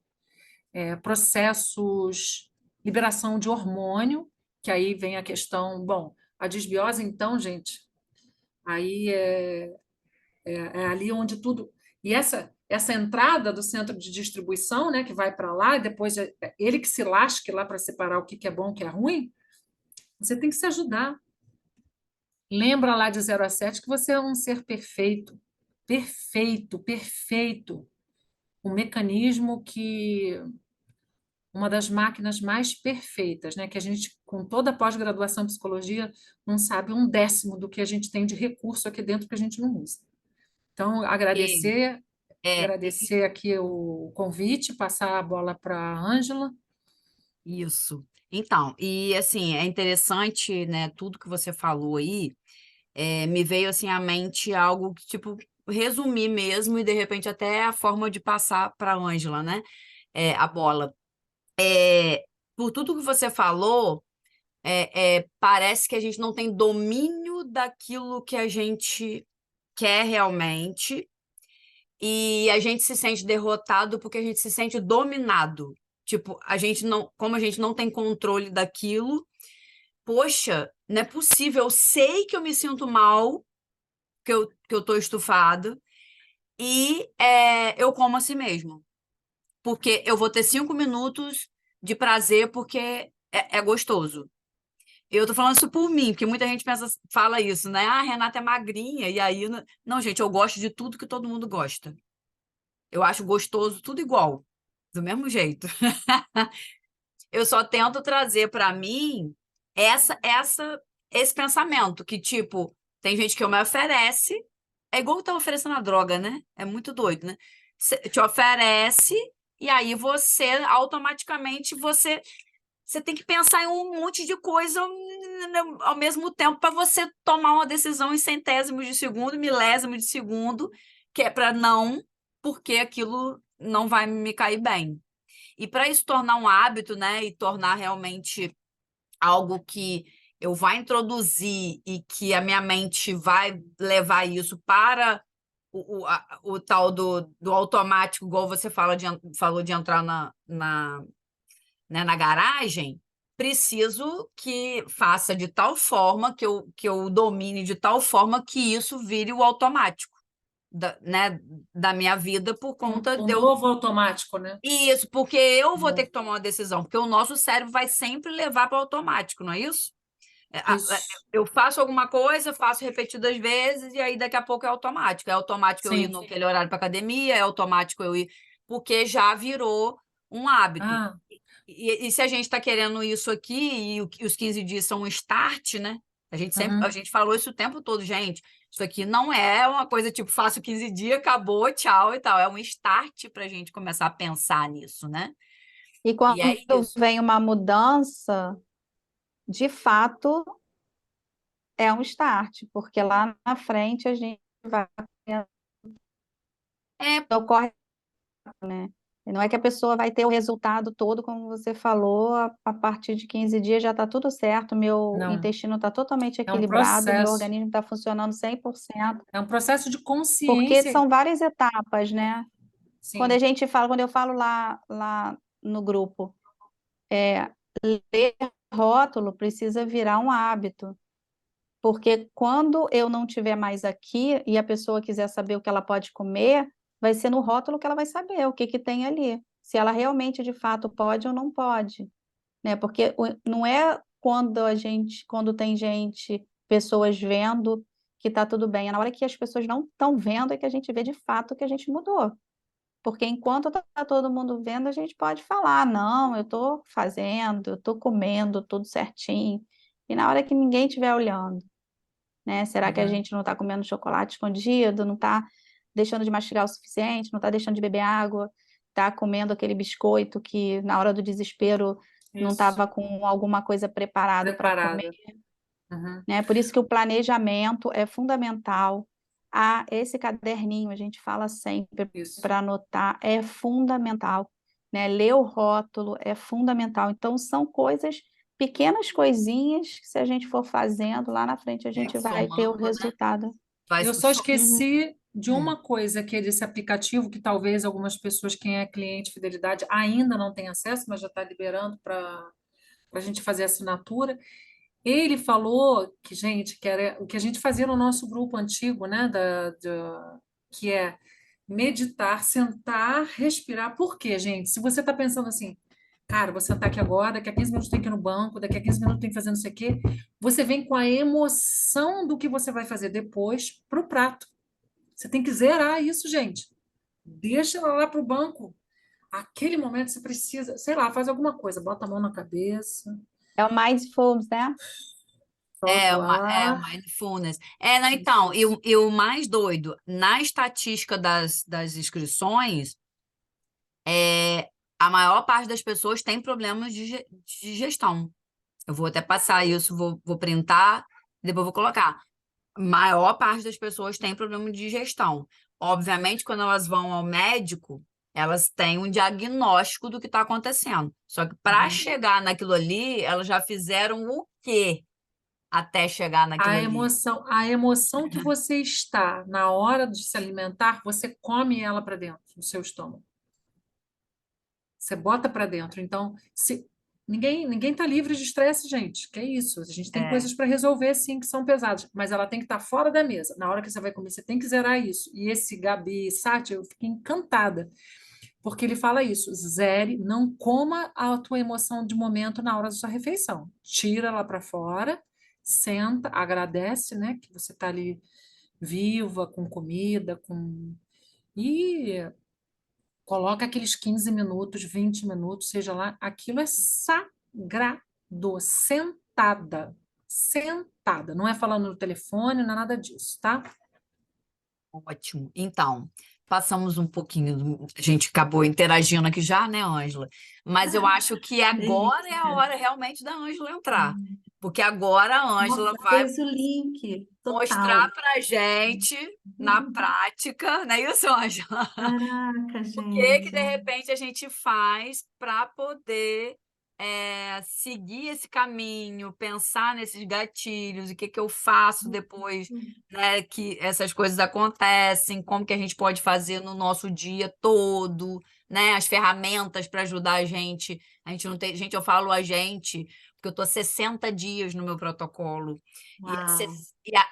processos, liberação de hormônio, que aí vem a questão, bom, a desbiose, então, gente, aí é ali onde tudo. E essa entrada do centro de distribuição, né, que vai para lá, e depois ele que se lasque lá para separar o que é bom, o que é ruim, você tem que se ajudar. Lembra lá de 0 a 7 que você é um ser perfeito. Perfeito, perfeito. Um mecanismo que uma das máquinas mais perfeitas, né? Que a gente, com toda a pós-graduação em psicologia, não sabe um décimo do que a gente tem de recurso aqui dentro que a gente não usa. Então, E, é, agradecer aqui o convite, passar a bola para a Ângela. isso. Então, e assim, é interessante, né, tudo que você falou aí, me veio assim à mente algo que, tipo, resumir mesmo e de repente até a forma de passar para a Ângela, né, a bola. Por tudo que você falou, parece que a gente não tem domínio daquilo que a gente quer realmente e a gente se sente derrotado porque a gente se sente dominado. Tipo, a gente não, como a gente não tem controle daquilo, poxa, não é possível. Eu sei que eu me sinto mal, que eu tô estufada, e eu como assim mesmo. Porque eu vou ter 5 minutos de prazer porque é gostoso. Eu tô falando isso por mim, porque muita gente fala isso, né? Ah, a Renata é magrinha, e aí. Não, gente, eu gosto de tudo que todo mundo gosta. Eu acho gostoso tudo igual, do mesmo jeito. Eu só tento trazer para mim esse pensamento que, tipo, tem gente que me oferece, é igual tá oferecendo a droga, né? É muito doido, né? Te oferece e aí você automaticamente você tem que pensar em um monte de coisa ao mesmo tempo para você tomar uma decisão em centésimos de segundo, milésimos de segundo, que é para não, porque aquilo não vai me cair bem. E para isso tornar um hábito, né, e tornar realmente algo que eu vá introduzir e que a minha mente vai levar isso para o tal do automático, igual você falou de entrar né, na garagem, preciso que faça de tal forma, que eu domine de tal forma que isso vire o automático né, da minha vida por conta Um de eu. novo automático, né? Isso, porque eu vou ter Novo. que tomar uma decisão, porque o nosso cérebro vai sempre levar para o automático, não é isso? Isso. Eu faço alguma coisa, faço repetidas vezes, e aí daqui a pouco é automático. É automático eu ir Sim. naquele horário para academia, é automático eu ir, porque já virou um hábito. Ah, E se a gente está querendo isso aqui, e os 15 dias são um start, né? A uhum. gente falou isso o tempo todo, gente. Isso aqui não é uma coisa tipo, faço 15 dias, acabou, tchau e tal. É um start para a gente começar a pensar nisso, né? E E é quando isso. vem uma mudança, de fato, é um start, porque lá na frente a gente vai É, ocorre, né? Não é que a pessoa vai ter o resultado todo, como você falou, a partir de 15 dias já está tudo certo, meu Não, intestino está totalmente é um equilibrado, meu processo. organismo está funcionando 100%, É um processo de porque consciência. são várias etapas, né? Quando Sim, quando eu falo lá no grupo, ler rótulo precisa virar um hábito. Porque quando eu não estiver mais aqui e a pessoa quiser saber o que ela pode comer, vai ser no rótulo que ela vai saber o que que tem ali. Se ela realmente, de fato, pode ou não pode, né? Porque não é quando tem gente, pessoas vendo que está tudo bem. É na hora que as pessoas não estão vendo é que a gente vê de fato que a gente mudou. Porque enquanto está todo mundo vendo, a gente pode falar, não, eu estou fazendo, eu estou comendo tudo certinho. E na hora que ninguém estiver olhando, né? Será que a uhum, gente não está comendo chocolate escondido, não está deixando de mastigar o suficiente, não está deixando de beber água, está comendo aquele biscoito que na hora do desespero não isso, estava com alguma coisa preparado para comer, preparada. Uhum, né? Por isso que o planejamento é fundamental. Esse caderninho, a gente fala sempre isso. para anotar, é fundamental, né? Ler o rótulo é fundamental. Então, são pequenas coisinhas que se a gente for fazendo, lá na frente a gente vai ter o Somando, né? resultado. Vai Eu só Uhum. esqueci de Hum. uma coisa, que é desse aplicativo, que talvez algumas pessoas, quem é cliente Fidelidade, ainda não tem acesso, mas já está liberando para a gente fazer assinatura. Ele falou que, gente, que era o que a gente fazia no nosso grupo antigo, né? Que é meditar, sentar, respirar. Por quê, gente? Se você está pensando assim, cara, vou sentar aqui agora, daqui a 15 minutos tem que ir no banco, daqui a 15 minutos tem que fazer não sei o quê, você vem com a emoção do que você vai fazer depois para o prato. Você tem que zerar isso, gente. Deixa ela lá para o banco. Aquele momento você precisa, sei lá, faz alguma coisa, bota a mão na cabeça, É o mindfulness, né? solta o É, ar. mindfulness. Não, então, Isso. e o mais doido, na estatística das inscrições, a maior parte das pessoas tem problemas de digestão. Eu vou até passar isso, vou printar, depois vou colocar. A maior parte das pessoas tem problema de digestão. Obviamente, quando elas vão ao médico, elas têm um diagnóstico do que está acontecendo. Só que para Uhum. chegar naquilo ali, elas já fizeram o quê até chegar naquilo ali? A emoção que você está na hora de se alimentar, você come ela para dentro do seu estômago. Você bota para dentro. Então, se ninguém está livre de estresse, gente. Que é isso? A gente tem É, coisas para resolver, sim, que são pesadas, mas ela tem que estar fora da mesa. Na hora que você vai comer, você tem que zerar isso. E esse Gabi Sati, eu fiquei encantada, porque ele fala isso: zere, não coma a tua emoção de momento na hora da sua refeição. Tira ela para fora, senta, agradece, né, que você está ali viva, com comida, com e coloca aqueles 15 minutos, 20 minutos, seja lá, aquilo é sagrado, sentada, sentada, não é falando no telefone, não é nada disso, tá? ótimo. Então, passamos um pouquinho, a gente acabou interagindo aqui já, né, Ângela? Mas eu acho que agora é a Delícia. hora realmente da Ângela entrar. Porque agora a Ângela Nossa, vai fez o link mostrar total. pra gente na prática, não é isso, Ângela? Caraca, O que de gente. repente a gente faz para poder seguir esse caminho, pensar nesses gatilhos, o que que eu faço depois, né, que essas coisas acontecem, como que a gente pode fazer no nosso dia todo, né, as ferramentas para ajudar a gente. A gente não tem, gente, eu falo a gente, porque eu estou 60 dias no meu protocolo. Uau.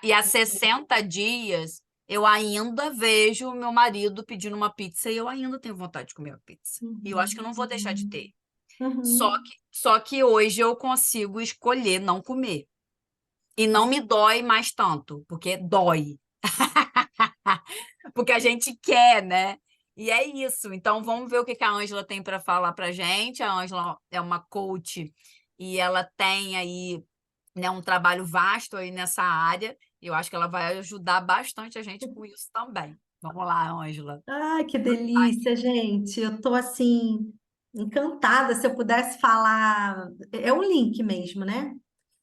E há 60 dias eu ainda vejo o meu marido pedindo uma pizza e eu ainda tenho vontade de comer uma pizza. E eu acho que eu Uhum, não vou deixar de ter. uhum. Só que hoje eu consigo escolher não comer. E não me dói mais tanto, porque dói. Porque a gente quer, né? E é isso. Então vamos ver o que que a Ângela tem para falar para gente. A Ângela é uma coach e ela tem aí, né, um trabalho vasto aí nessa área. E eu acho que ela vai ajudar bastante a gente com isso também. Vamos lá, Ângela. Ai, que delícia, gente. Eu tô assim encantada. Se eu pudesse falar, é um link mesmo, né?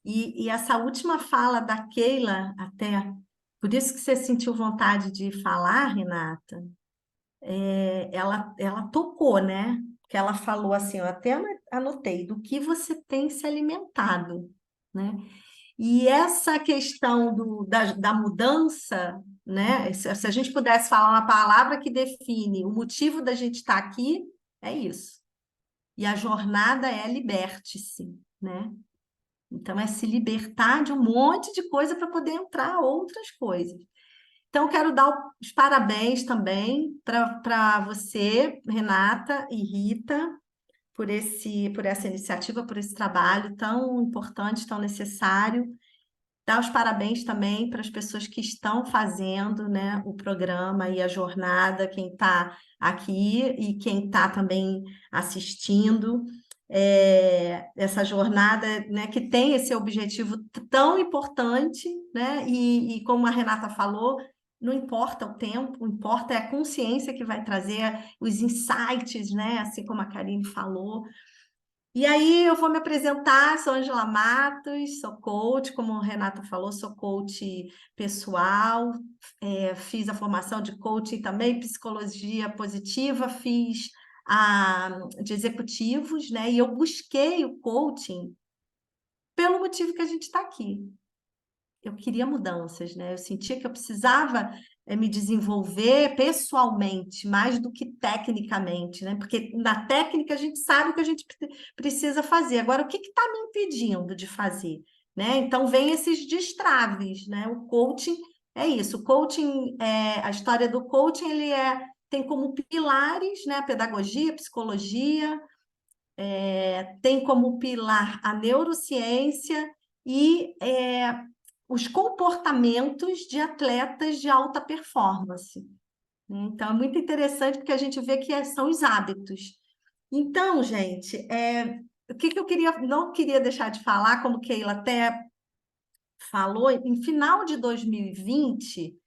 E essa última fala da Keila, até por isso que você sentiu vontade de falar, Renata. ela tocou, né? Que ela falou assim, eu até anotei, do que você tem se alimentado, né? E essa questão da mudança, né? Se a gente pudesse falar uma palavra que define o motivo da gente estar aqui, é isso. E a jornada é liberte-se, né? Então, é se libertar de um monte de coisa para poder entrar outras coisas. Então, quero dar os parabéns também para você, Renata e Rita, por essa iniciativa, por esse trabalho tão importante, tão necessário. Dar os parabéns também para as pessoas que estão fazendo, né, o programa e a jornada, quem está aqui e quem está também assistindo. Essa jornada, né, que tem esse objetivo tão importante, né, e como a Renata falou, não importa o tempo, importa é a consciência que vai trazer os insights, né, assim como a Karine falou. E aí eu vou me apresentar, sou Ângela Matos, sou coach, como a Renata falou, sou coach pessoal, fiz a formação de coaching também, psicologia positiva, fiz de executivos, né? E eu busquei o coaching pelo motivo que a gente está aqui. Eu queria mudanças, né? Eu sentia que eu precisava me desenvolver pessoalmente, mais do que tecnicamente, né? Porque na técnica a gente sabe o que a gente precisa fazer. Agora, o que está me impedindo de fazer? Né? Então, vem esses destraves, né? O coaching é isso. O coaching, a história do coaching, ele tem como pilares, né? A pedagogia, a psicologia, tem como pilar a neurociência e os comportamentos de atletas de alta performance. Então, é muito interessante porque a gente vê que são os hábitos. Então, gente, o que eu não queria deixar de falar, como Keila até falou, em final de 2020,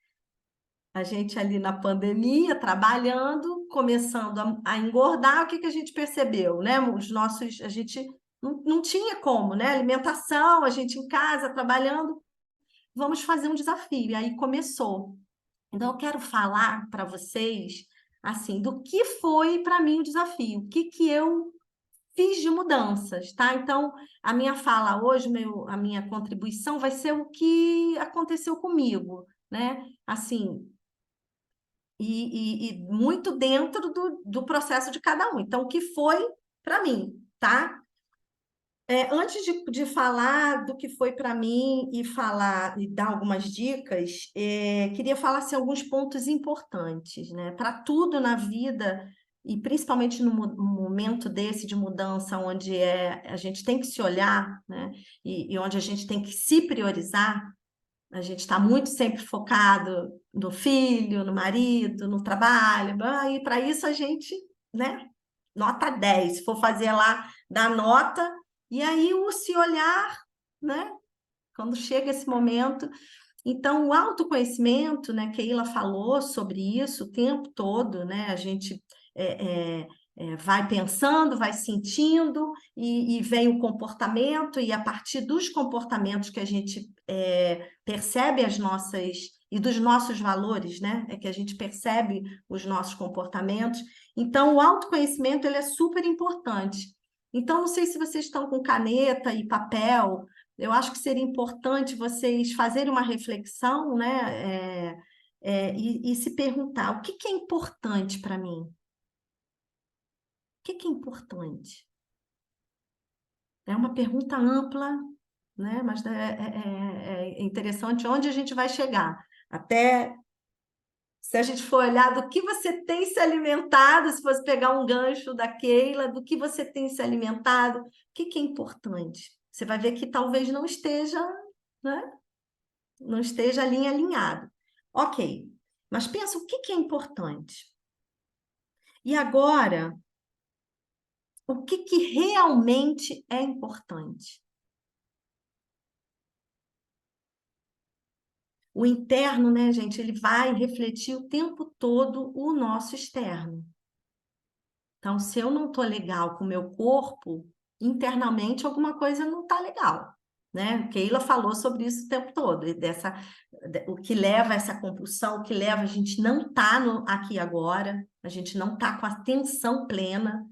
a gente ali na pandemia, trabalhando, começando a engordar, o que a gente percebeu, né? A gente não tinha como, né? Alimentação, a gente em casa, trabalhando, vamos fazer um desafio. E aí começou. Então, eu quero falar para vocês, assim, do que foi para mim o desafio, o que eu fiz de mudanças, tá? Então, a minha fala hoje, a minha contribuição vai ser o que aconteceu comigo, né? Assim, e muito dentro do processo de cada um. Então, o que foi para mim, tá? Antes de falar do que foi para mim e dar algumas dicas, queria falar assim, alguns pontos importantes, né? Para tudo na vida, e principalmente no momento desse de mudança, onde a gente tem que se olhar, né? E onde a gente tem que se priorizar, a gente está muito sempre focado no filho, no marido, no trabalho, e para isso a gente, né? Nota 10, se for fazer lá, dá nota, e aí o se olhar, né? Quando chega esse momento. Então, o autoconhecimento, né? Keila falou sobre isso o tempo todo, né? A gente vai pensando, vai sentindo, e vem o comportamento, e a partir dos comportamentos que a gente percebe e dos nossos valores, né? É que a gente percebe os nossos comportamentos. Então, o autoconhecimento ele é super importante. Então, não sei se vocês estão com caneta e papel, eu acho que seria importante vocês fazerem uma reflexão, né? E se perguntar, o que é importante para mim? O que é importante? É uma pergunta ampla, né? Mas é interessante onde a gente vai chegar. Até se a gente for olhar do que você tem se alimentado, se fosse pegar um gancho da Keila, do que você tem se alimentado, o que é importante? Você vai ver que talvez não esteja, né? Não esteja alinhado. Ok, mas pensa o que é importante. E agora, o que realmente é importante? O interno, né, gente, ele vai refletir o tempo todo o nosso externo. Então, se eu não estou legal com o meu corpo, internamente alguma coisa não está legal. né? Keila falou sobre isso o tempo todo, e o que leva a essa compulsão, o que leva a gente não estar aqui agora, a gente não está com a atenção plena.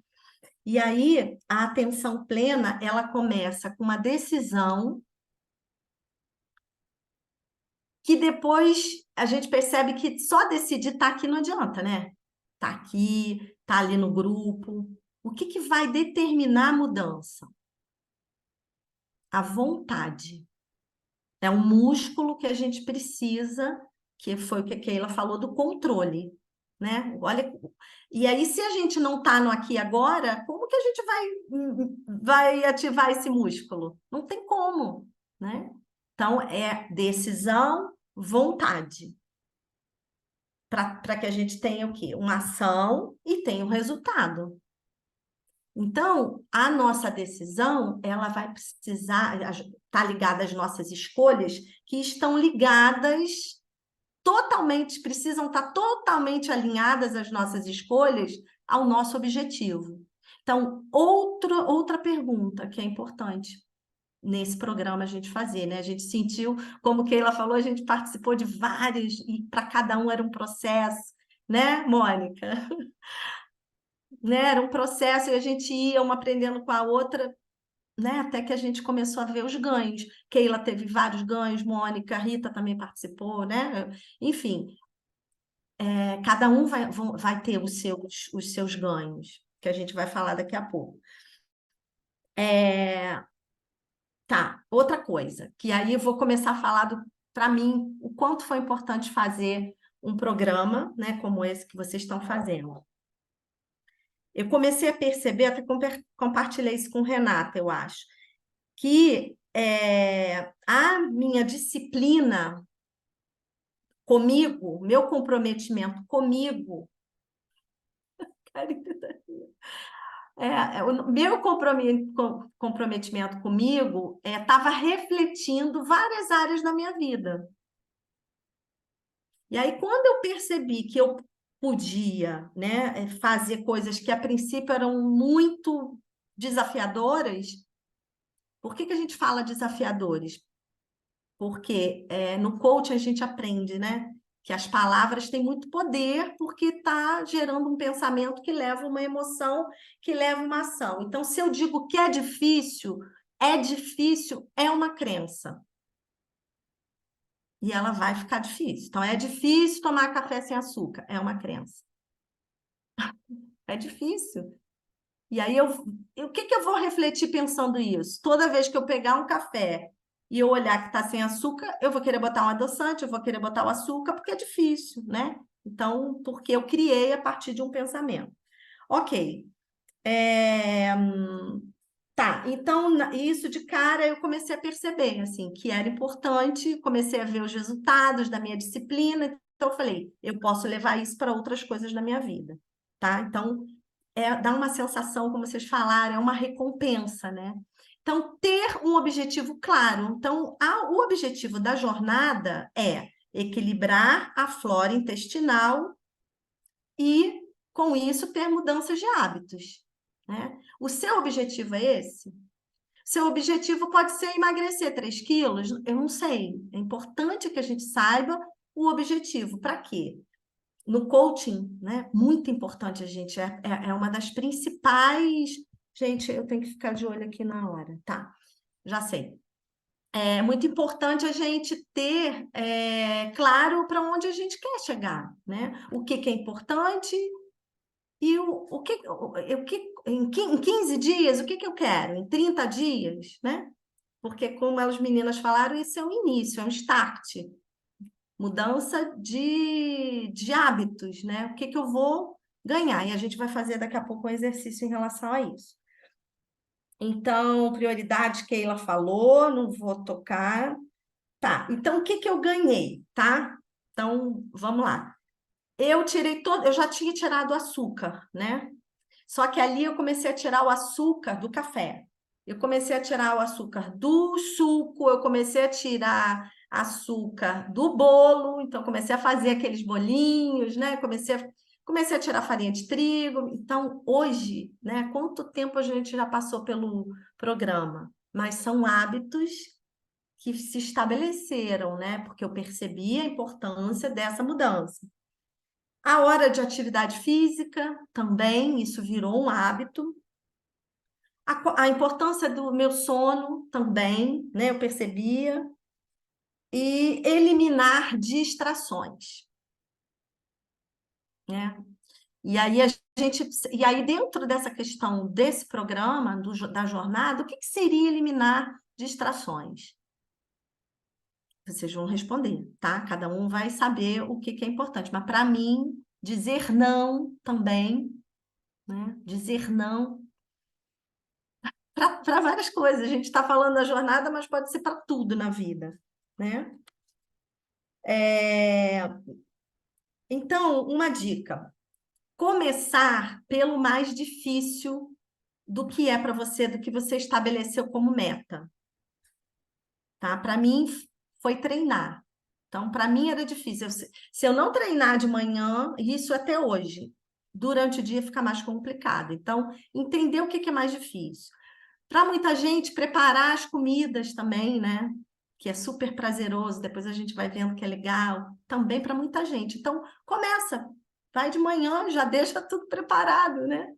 E aí, a atenção plena, ela começa com uma decisão que depois a gente percebe que só decidir estar aqui não adianta, né? Tá aqui, tá ali no grupo. O que vai determinar a mudança? A vontade. É um músculo que a gente precisa, que foi o que a Keila falou do controle, né? Olha, e aí, se a gente não está no aqui e agora, como que a gente vai ativar esse músculo? Não tem como, né? Então, é decisão, vontade. Para que a gente tenha o quê? Uma ação e tenha um resultado. Então, a nossa decisão, ela vai precisar estar ligada às nossas escolhas, que estão ligadas totalmente, precisam estar totalmente alinhadas às nossas escolhas ao nosso objetivo. Então, outra pergunta que é importante nesse programa a gente fazer, né? A gente sentiu, como Keila falou, a gente participou de vários, e para cada um era um processo, né, Mônica? Né? Era um processo e a gente ia uma aprendendo com a outra, né? Até que a gente começou a ver os ganhos. Keila teve vários ganhos, Mônica, Rita também participou, né? Enfim, cada um vai ter os seus ganhos, que a gente vai falar daqui a pouco. Tá, outra coisa, que aí eu vou começar a falar para mim, o quanto foi importante fazer um programa, né, como esse que vocês estão fazendo. Eu comecei a perceber, até compartilhei isso com Renata, eu acho, que a minha disciplina comigo, meu comprometimento comigo, o meu comprometimento comigo estava refletindo várias áreas da minha vida. E aí, quando eu percebi que eu podia, né, fazer coisas que a princípio eram muito desafiadoras, por que a gente fala desafiadores? Porque no coaching a gente aprende, né, que as palavras têm muito poder porque está gerando um pensamento que leva uma emoção, que leva uma ação. Então, se eu digo que é difícil, é uma crença. E ela vai ficar difícil. Então, é difícil tomar café sem açúcar. É uma crença. É difícil. E aí, o que eu vou refletir pensando isso? Toda vez que eu pegar um café e eu olhar que está sem açúcar, eu vou querer botar um adoçante, eu vou querer botar o açúcar, porque é difícil, né? Então, porque eu criei a partir de um pensamento. Ok. Tá, então, isso de cara eu comecei a perceber, assim, que era importante, comecei a ver os resultados da minha disciplina, então eu falei, eu posso levar isso para outras coisas da minha vida, tá? Então, dá uma sensação, como vocês falaram, é uma recompensa, né? Então, ter um objetivo claro. Então, o objetivo da jornada é equilibrar a flora intestinal e, com isso, ter mudanças de hábitos, né? O seu objetivo é esse? Seu objetivo pode ser emagrecer 3 quilos? Eu não sei. É importante que a gente saiba o objetivo. Para quê? No coaching, né? Muito importante a gente. É uma das principais... Gente, eu tenho que ficar de olho aqui na hora. Tá, já sei. É muito importante a gente ter claro para onde a gente quer chegar, né? O que é importante e em 15 dias, o que eu quero? Em 30 dias, né? Porque, como as meninas falaram, isso é um início, é um start. Mudança de hábitos, né? O que eu vou ganhar? E a gente vai fazer daqui a pouco um exercício em relação a isso. Então, prioridade que ela falou, não vou tocar. Tá, então o que eu ganhei, tá? Então, vamos lá. Eu já tinha tirado o açúcar, né? Só que ali eu comecei a tirar o açúcar do café. Eu comecei a tirar o açúcar do suco, eu comecei a tirar açúcar do bolo, então comecei a fazer aqueles bolinhos, né? Comecei a tirar farinha de trigo. Então, hoje, né? Quanto tempo a gente já passou pelo programa? Mas são hábitos que se estabeleceram, né? Porque eu percebi a importância dessa mudança. A hora de atividade física também, isso virou um hábito. A importância do meu sono também, né? Eu percebia. E eliminar distrações, né? E aí dentro dessa questão desse programa, da jornada, o que seria eliminar distrações? Vocês vão responder, tá? Cada um vai saber o que é importante. Mas para mim, dizer não também, né? Dizer não para várias coisas. A gente está falando da jornada, mas pode ser para tudo na vida, né? Então, uma dica: começar pelo mais difícil do que é para você, do que você estabeleceu como meta, tá? Para mim foi treinar. Então, para mim era difícil. Se eu não treinar de manhã, isso até hoje, durante o dia fica mais complicado. Então, entender o que é mais difícil. Para muita gente, preparar as comidas também, né? Que é super prazeroso, depois a gente vai vendo que é legal, também para muita gente. Então, começa, vai de manhã, já deixa tudo preparado, né?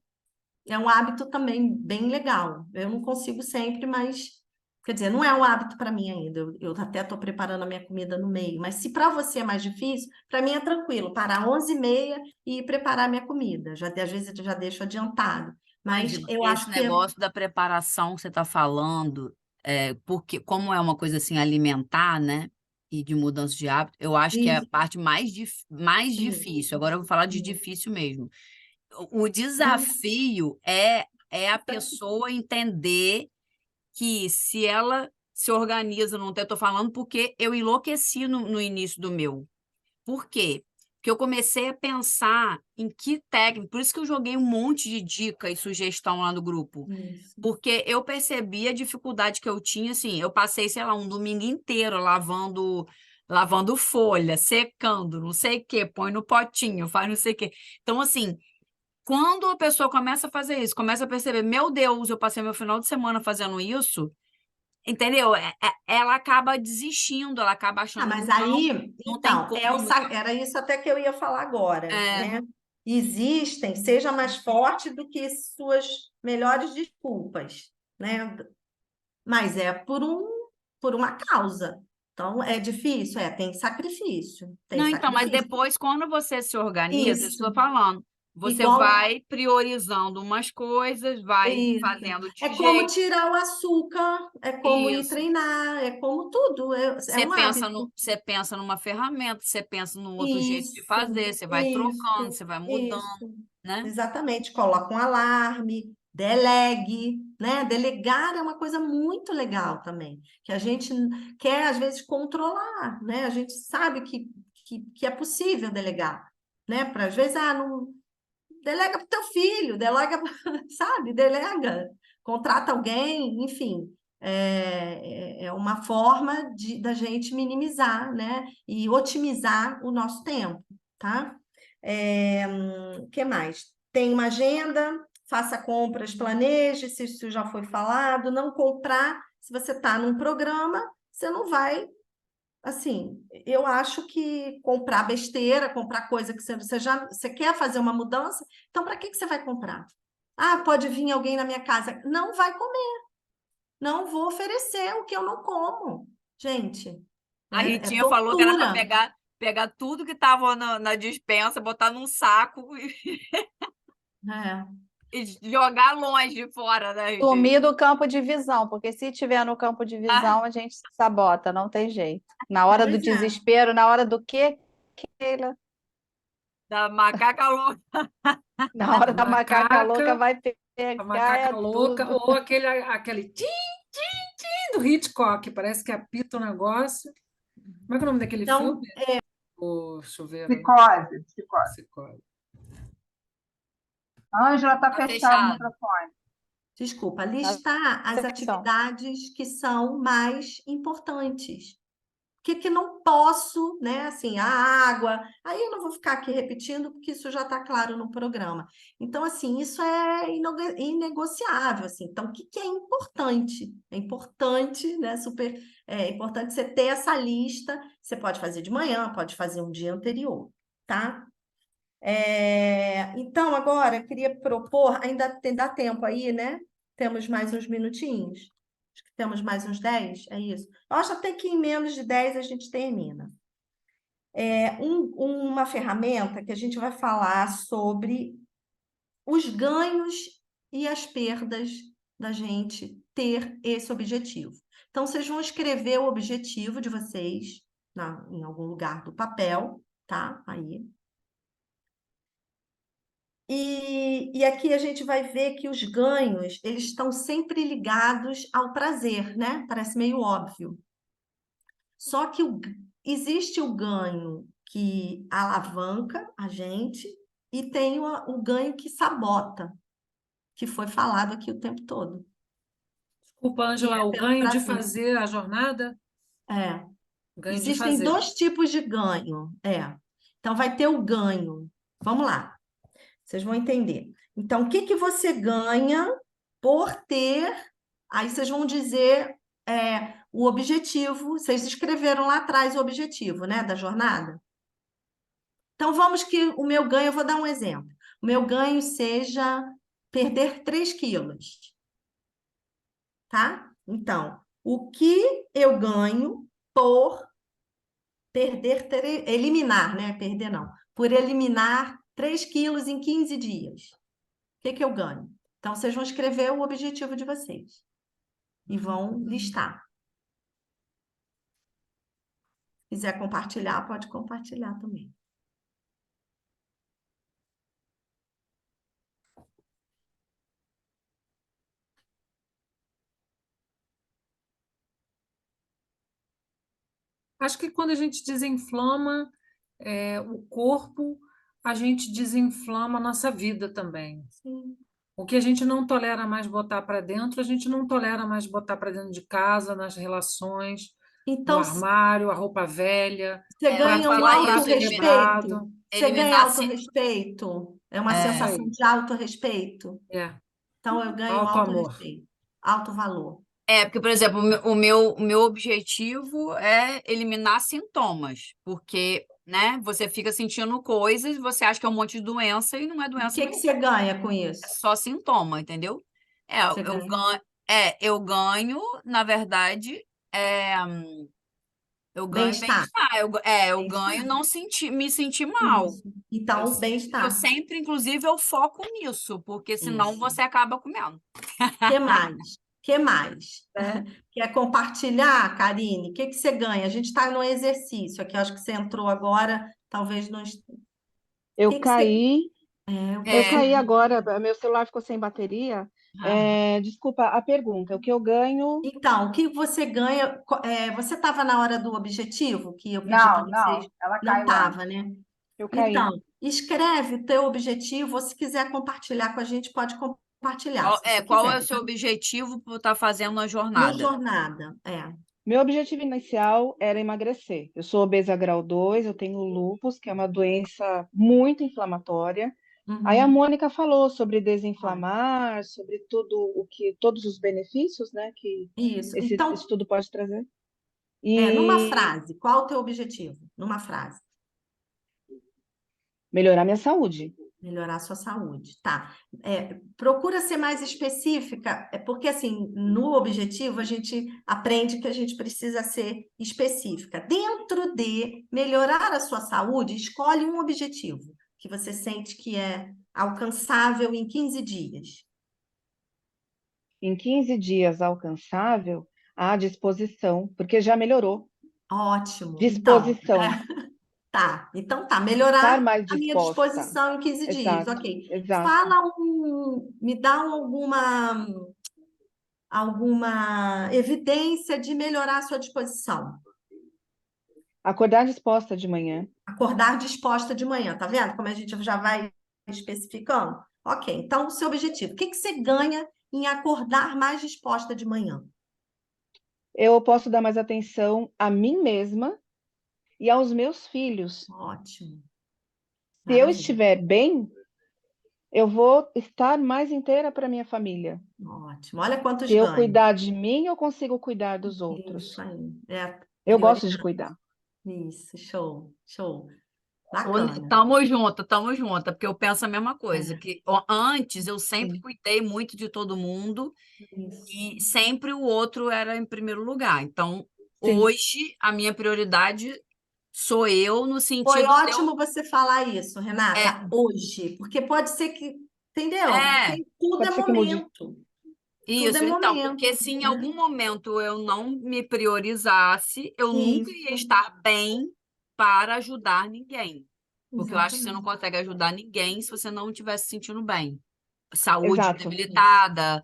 É um hábito também bem legal. Eu não consigo sempre, mas, quer dizer, não é um hábito para mim ainda. Eu até estou preparando a minha comida no meio, mas se para você é mais difícil, para mim é tranquilo, parar 11h30 e preparar a minha comida. Já, às vezes eu já deixo adiantado. Mas Ângela, eu esse acho que negócio da preparação que você está falando, porque como é uma coisa assim alimentar, né, e de mudança de hábito, eu acho que é a isso, parte mais difícil. isso, Agora eu vou falar de isso. difícil mesmo. O Não, desafio é a pessoa entender que se ela se organiza, não estou falando porque eu enlouqueci no início do meu. Por quê? Porque eu comecei a pensar em que técnica, por isso que eu joguei um monte de dica e sugestão lá no grupo. isso. Porque eu percebi a dificuldade que eu tinha, assim, eu passei, sei lá, um domingo inteiro lavando folha, secando, não sei o quê, põe no potinho, faz não sei o quê. Então, assim, quando a pessoa começa a fazer isso, começa a perceber, meu Deus, eu passei meu final de semana fazendo isso, entendeu? Ela acaba desistindo, ela acaba Ah, achando, mas não, aí, não tem então, como. era isso até que eu ia falar agora, É, né? Existem, seja mais forte do que suas melhores desculpas, né? Mas é por uma causa. Então, é difícil? Tem sacrifício, tem não, então, mas sacrifício. depois, quando você se organiza, isso que eu Isso, estou falando, você igual vai priorizando umas coisas, vai isso. fazendo É de como jeito. tirar o açúcar, é como ir Isso. treinar, é como tudo, é um hábito. Você pensa numa ferramenta, você pensa num outro jeito de Isso, fazer, você vai trocando, isso, você vai mudando, isso. né? Exatamente. Coloca um alarme, delegue, né? Delegar é uma coisa muito legal também, que a gente quer, às vezes, controlar, né? A gente sabe que é possível delegar, né? Para, às vezes, não, delega para o teu filho, delega, sabe? Delega, contrata alguém, enfim. É uma forma da gente minimizar, né? E otimizar o nosso tempo, tá? Que mais? Tem uma agenda, faça compras, planeje, se isso já foi falado, não comprar. Se você está num programa, você não vai. Assim, eu acho que comprar besteira, comprar coisa que você quer fazer uma mudança, então para que você vai comprar? Ah, pode vir alguém na minha casa. Não vai comer, não vou oferecer o que eu não como. Gente, A né? É Ritinha falou que era para tortura. pegar tudo que estava na despensa, botar num saco É. e jogar longe fora, né, Ritinha? Sumir do campo de visão, porque se tiver no campo de Ah, visão, a gente se sabota, não tem jeito. Na hora do Pois é. desespero, na hora do quê, Keila? da macaca louca. Na hora A da macaca louca macaca, vai a pegar macaca é louca, tudo. ou aquele tim, tim, tim do Hitchcock, parece que apita o negócio. Como é que é o nome daquele filme? Então, O chuveiro, né? Psicose, psicose. Psicólogo. A Ângela está Tá fechado o fechado. microfone. desculpa, Tá listar as fechando. atividades que são mais importantes. que não posso, né? Assim, a água. Aí eu não vou ficar aqui repetindo, porque isso já está claro no programa. Então, assim, isso é inegociável, assim. Então, o que é importante? É importante, né? É importante você ter essa lista. Você pode fazer de manhã, pode fazer um dia anterior, tá? Então, agora, eu queria propor, dá tempo aí, né? Temos mais uns minutinhos. Acho que temos mais uns 10, é isso. Eu acho até que em menos de 10 a gente termina. Uma ferramenta que a gente vai falar sobre os ganhos e as perdas da gente ter esse objetivo. Então, vocês vão escrever o objetivo de vocês em algum lugar do papel, tá? Aí. E aqui a gente vai ver que os ganhos, eles estão sempre ligados ao prazer, né? Parece meio óbvio. Só que existe o ganho que alavanca a gente e tem o ganho que sabota, que foi falado aqui o tempo todo. Desculpa, Que Ângela, é o pelo ganho de prazer. fazer a jornada? É. O ganho de Existem fazer. 2 tipos de ganho. Então, vai ter o ganho. Vamos lá. Vocês vão entender. Então, o que você ganha por ter... Aí vocês vão dizer o objetivo. Vocês escreveram lá atrás o objetivo, né, da jornada? Então, vamos que o meu ganho... Eu vou dar um exemplo. O meu ganho seja perder 3 quilos. Tá? Então, o que eu ganho por eliminar, né? Perder não. Por eliminar 3 quilos em 15 dias. O que eu ganho? Então, vocês vão escrever o objetivo de vocês e vão listar. Se quiser compartilhar, pode compartilhar também. Acho que quando a gente desinflama o corpo, a gente desinflama a nossa vida também. Sim. O que a gente não tolera mais botar para dentro, a gente não tolera mais botar para dentro de casa, nas relações, no Então, armário, a roupa velha, você vou ganha um falar isso, prato autorrespeito. quebrado. Você ganha eliminar autorrespeito. É uma É. Isso sensação aí. de autorrespeito. É. Então, eu ganho Auto-amor. autorrespeito, alto valor. Porque, por exemplo, o meu objetivo é eliminar sintomas, porque, né, você fica sentindo coisas, você acha que é um monte de doença e não é O doença que nenhuma, você ganha com é isso? só sintoma, entendeu? Você Eu ganha ganho, eu ganho, na verdade, eu ganho bem-estar. bem-estar, eu ganho Bem-estar. não me sentir mal. Isso. Então, Eu bem-estar. sempre, inclusive, eu foco nisso, porque senão Isso. você acaba comendo. Que mais? Que mais? É. Quer compartilhar, Karine? O que você ganha? A gente está no exercício aqui, acho que você entrou agora, talvez não. Eu Que você... caí, eu eu É. caí agora, meu celular ficou sem bateria. Desculpa, a pergunta, o que eu ganho? Então, o que você ganha? Você estava na hora do objetivo que eu pedi para Não, vocês? não, ela Não caiu antes. estava, né? Eu caí. Então, escreve o teu objetivo, ou se quiser compartilhar com a gente, pode compartilhar, se você Qual é quiser, o tá? seu objetivo por estar fazendo a Na jornada? jornada, Meu objetivo inicial era emagrecer. Eu sou obesa grau 2, eu tenho lúpus, que é uma doença muito inflamatória. Aí a Uhum. Mônica falou sobre desinflamar, sobre todos os benefícios, né, que Isso. esse Então, estudo pode trazer. numa E frase, qual o teu objetivo? Numa frase. melhorar minha saúde. Melhorar a sua saúde, tá? Procura ser mais específica, porque assim, no objetivo a gente aprende que a gente precisa ser específica. Dentro de melhorar a sua saúde, escolhe um objetivo que você sente que é alcançável em 15 dias. Em 15 dias alcançável, à disposição, porque já melhorou. Ótimo. Então, Disposição. tá. Então tá, Estar melhorar mais a minha disposta. disposição em 15 dias, Exato, ok. exato. Me dá alguma evidência de melhorar a sua disposição. Acordar disposta de manhã. Acordar disposta de manhã, tá vendo? Como a gente já vai especificando? Ok, então o seu objetivo. O que você ganha em acordar mais disposta de manhã? eu posso dar mais atenção a mim mesma e aos meus filhos. Ótimo. Se eu Maravilha. estiver bem, eu vou estar mais inteira para minha família. Ótimo. Olha quantos Se eu ganhos. cuidar de mim, eu consigo cuidar dos Isso outros. aí. É a Eu gosto prioridade. de cuidar. Isso, show, show. Ô, Bacana. tamo junto, porque eu penso a mesma coisa, É, que antes eu sempre Sim. cuidei muito de todo mundo isso. e sempre o outro era em primeiro lugar. Então, Sim. hoje, a minha prioridade sou eu, no Foi sentido de eu... ótimo você falar isso, Renata, hoje, porque pode ser que, entendeu? É, Tudo é Pode ser que mude. momento. Tudo é isso, então, momento, porque se em né? algum momento eu não me priorizasse, eu nunca ia Isso, estar bem para ajudar ninguém. Porque eu acho que você não exatamente. consegue ajudar ninguém se você não estiver se sentindo bem. Saúde Exato. debilitada,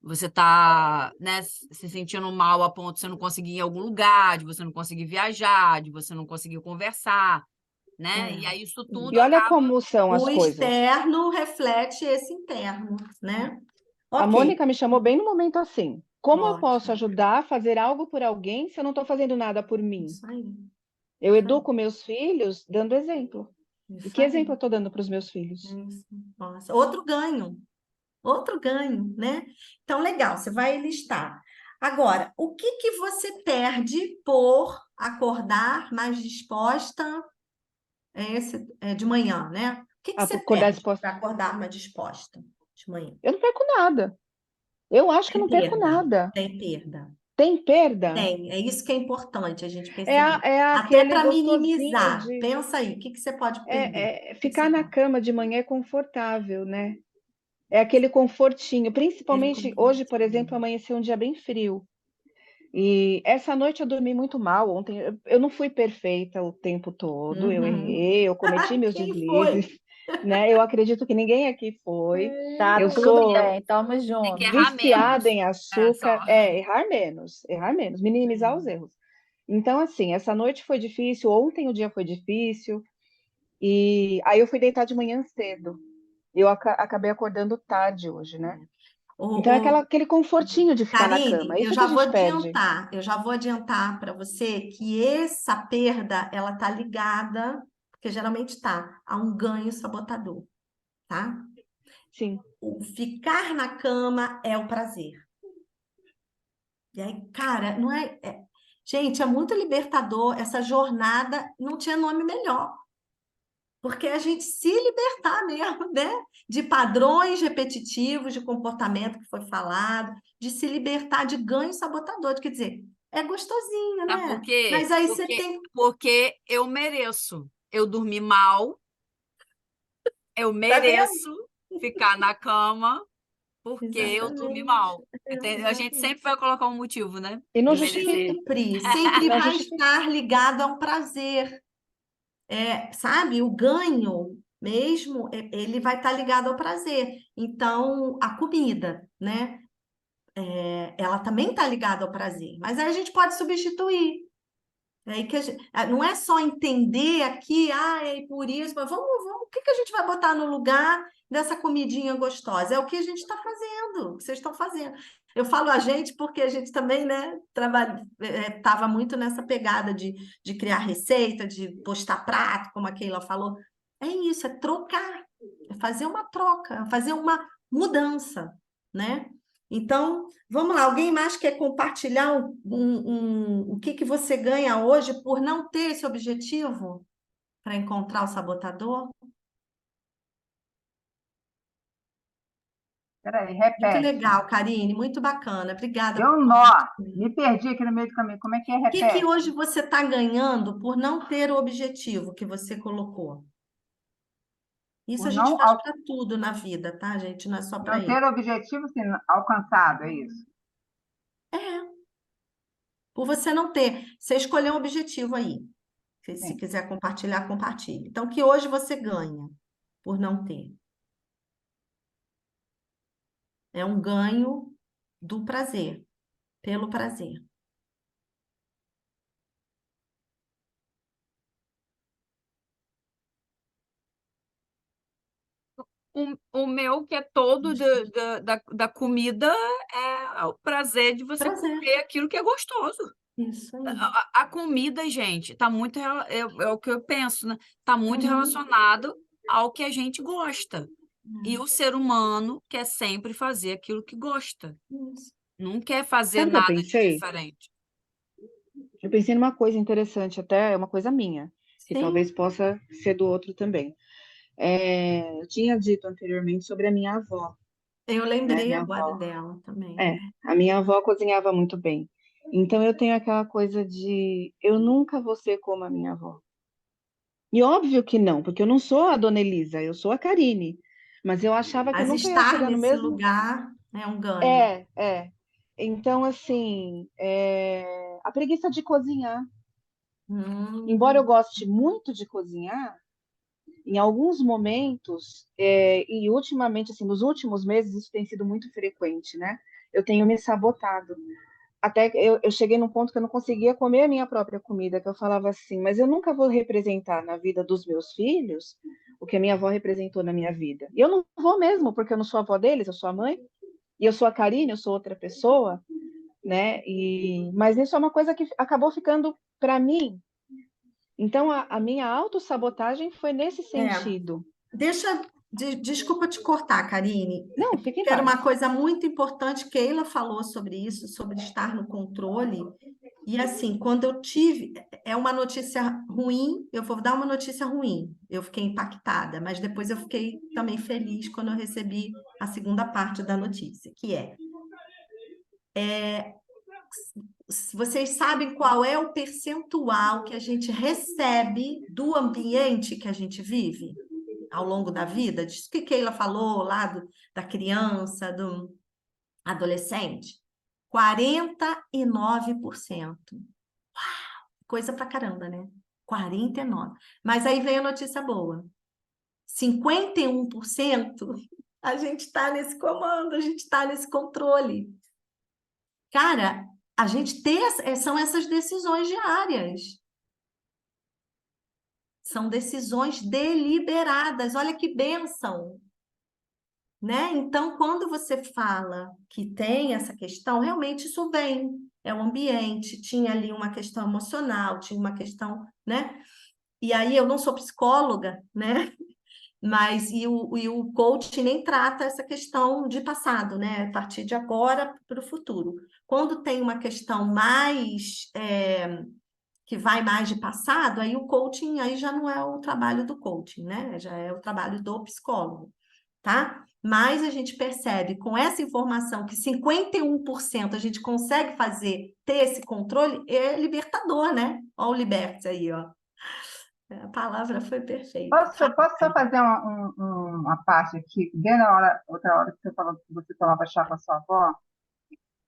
você está, né, se sentindo mal a ponto de você não conseguir ir em algum lugar, de você não conseguir viajar, de você não conseguir conversar, né? E É. aí isso tudo E olha acaba. como são as O coisas. externo reflete esse interno, né? A Ok, Mônica me chamou bem no momento assim. Como eu posso ótimo. ajudar a fazer algo por alguém se eu não estou fazendo nada por mim? Isso aí, Eu isso aí, educo meus filhos dando exemplo. E isso que aí. exemplo eu estou dando para os meus filhos? Isso. Nossa, outro ganho, né? Então, legal, você vai listar. Agora, o que que você perde por acordar mais disposta de manhã, né? O que que Ah, você por acordar perde disposta. para acordar mais disposta de manhã? Eu não perco nada. Eu acho que eu Tem não perco perda, nada. tem perda. Tem perda? Tem, é isso que é importante a gente É, perceber. é Até aquele para gostosinho minimizar. de. Pensa aí, o que que você pode perder? O que que Ficar você na pode? cama de manhã é confortável, né? É aquele confortinho. Aquele Principalmente hoje, por exemplo, confortinho. amanheceu um dia bem frio. E essa noite eu dormi muito mal. Ontem eu não fui perfeita o tempo todo. Eu Uhum. errei, eu cometi meus Quem foi? deslizes, né? Eu acredito que ninguém aqui foi. Tá Eu tudo sou bem, tamo Tem que junto. errar viciada menos. em É só. açúcar. Errar menos, minimizar os erros. Então, assim, essa noite foi difícil, ontem o dia foi difícil, e aí eu fui deitar de manhã cedo. Eu acabei acordando tarde hoje, né? Então é O, aquele confortinho de ficar na cama. Karine, É isso que a gente perde. eu já vou adiantar para você que essa perda, ela tá ligada, porque geralmente tá, a um ganho sabotador, tá? Sim. O ficar na cama é o prazer. E aí, cara, não gente, é muito libertador essa jornada, não tinha nome melhor. Porque a gente se libertar mesmo, né? De padrões repetitivos de comportamento que foi falado, de se libertar de ganho sabotador, quer dizer, é gostosinho, Sabe por né? quê? Mas aí você Porque, tem. porque eu mereço. Eu dormi mal, eu Tá vendo? mereço ficar na cama porque eu dormi Exatamente. mal. Entendeu? A gente Exatamente. sempre vai colocar um motivo, né? E não De merecer. justifica. Sempre Não vai justifica. estar ligado a um prazer. Sabe? O ganho mesmo, ele vai estar ligado ao prazer. Então, a comida, né? Ela também está ligada ao prazer, mas aí a gente pode substituir. É aí que não é só entender aqui, é por isso, mas vamos, o que que a gente vai botar no lugar dessa comidinha gostosa? É o que a gente está fazendo, o que vocês estão fazendo. Eu falo a gente porque a gente também, né, estava muito nessa pegada de criar receita, de postar prato, como a Keila falou. É isso, é trocar, é fazer uma troca, é fazer uma mudança, né? Então, vamos lá, alguém mais quer compartilhar o que que você ganha hoje por não ter esse objetivo para encontrar o sabotador? Peraí, Muito repete. legal, Karine, muito bacana. Obrigada Deu por um nó. compartilhar. Me perdi aqui no meio do caminho. Como é que é? O que que Repete. hoje você está ganhando por não ter o objetivo que você colocou? Isso Por a gente faz para tudo na vida, tá, gente? Não é só para não isso. ter objetivo sim, alcançado, é isso. Por você não ter. Você escolheu um objetivo aí. Se Sim. quiser compartilhar, compartilhe. Então, o que hoje você ganha por não ter? É um ganho do prazer, pelo prazer. O meu, que é todo da comida, o prazer de você Prazer. comer aquilo que é gostoso. Isso aí. A comida, gente, tá muito, é o que eu penso, né? Tá muito Uhum. relacionado ao que a gente gosta. E o ser humano quer sempre fazer aquilo que gosta. Isso. Não quer fazer Sabe o que eu nada de pensei? diferente. Eu pensei numa coisa interessante, até é uma coisa minha, que Sim. talvez possa ser do outro também. Eu tinha dito anteriormente sobre a minha avó, Eu né? lembrei Minha agora avó. dela também. A minha avó cozinhava muito bem. Então eu tenho aquela coisa de eu nunca vou ser como a minha avó. E óbvio que não, porque eu não sou a Dona Elisa, eu sou a Karine. Mas eu achava que eu Mas nunca ia estar chegar no nesse mesmo. lugar é um ganho. É. Então, assim, a preguiça de cozinhar. Embora eu Hum, goste muito de cozinhar, em alguns momentos, e ultimamente, assim, nos últimos meses, isso tem sido muito frequente, né? Eu tenho me sabotado. Até que eu cheguei num ponto que eu não conseguia comer a minha própria comida, que eu falava assim, mas eu nunca vou representar na vida dos meus filhos o que a minha avó representou na minha vida. E eu não vou mesmo, porque eu não sou a avó deles, eu sou a mãe, e eu sou a Karine, eu sou outra pessoa, né? Mas isso é uma coisa que acabou ficando para mim. Então, a minha autossabotagem foi nesse é. sentido. Desculpa te cortar, Karine. Não, fique em Era paz. uma coisa muito importante, Keila falou sobre isso, sobre estar no controle. E assim, quando eu tive, é uma notícia ruim, eu vou dar uma notícia ruim. Eu fiquei impactada, mas depois eu fiquei também feliz quando eu recebi a segunda parte da notícia, que vocês sabem qual é o percentual que a gente recebe do ambiente que a gente vive ao longo da vida? Disso que Keila falou lá da criança, do adolescente. 49%. Coisa pra caramba, né? 49%. Mas aí vem a notícia boa. 51% a gente está nesse comando, a gente está nesse controle. Cara, a gente são essas decisões diárias. São decisões deliberadas. Olha que bênção, né? Então, quando você fala que tem essa questão, realmente isso vem. É o ambiente, tinha ali uma questão emocional, tinha uma questão, né? E aí eu não sou psicóloga, né? Mas o coach nem trata essa questão de passado, né? A partir de agora para o futuro. Quando tem uma questão mais que vai mais de passado, aí o coaching aí já não é o trabalho do coaching, né? Já é o trabalho do psicólogo, tá? Mas a gente percebe com essa informação que 51% a gente consegue ter esse controle, é libertador, né? Olha o liberte aí, ó. A palavra foi perfeita. Posso só fazer uma parte aqui? Desde outra hora que você falou que você tomava chá com a sua avó,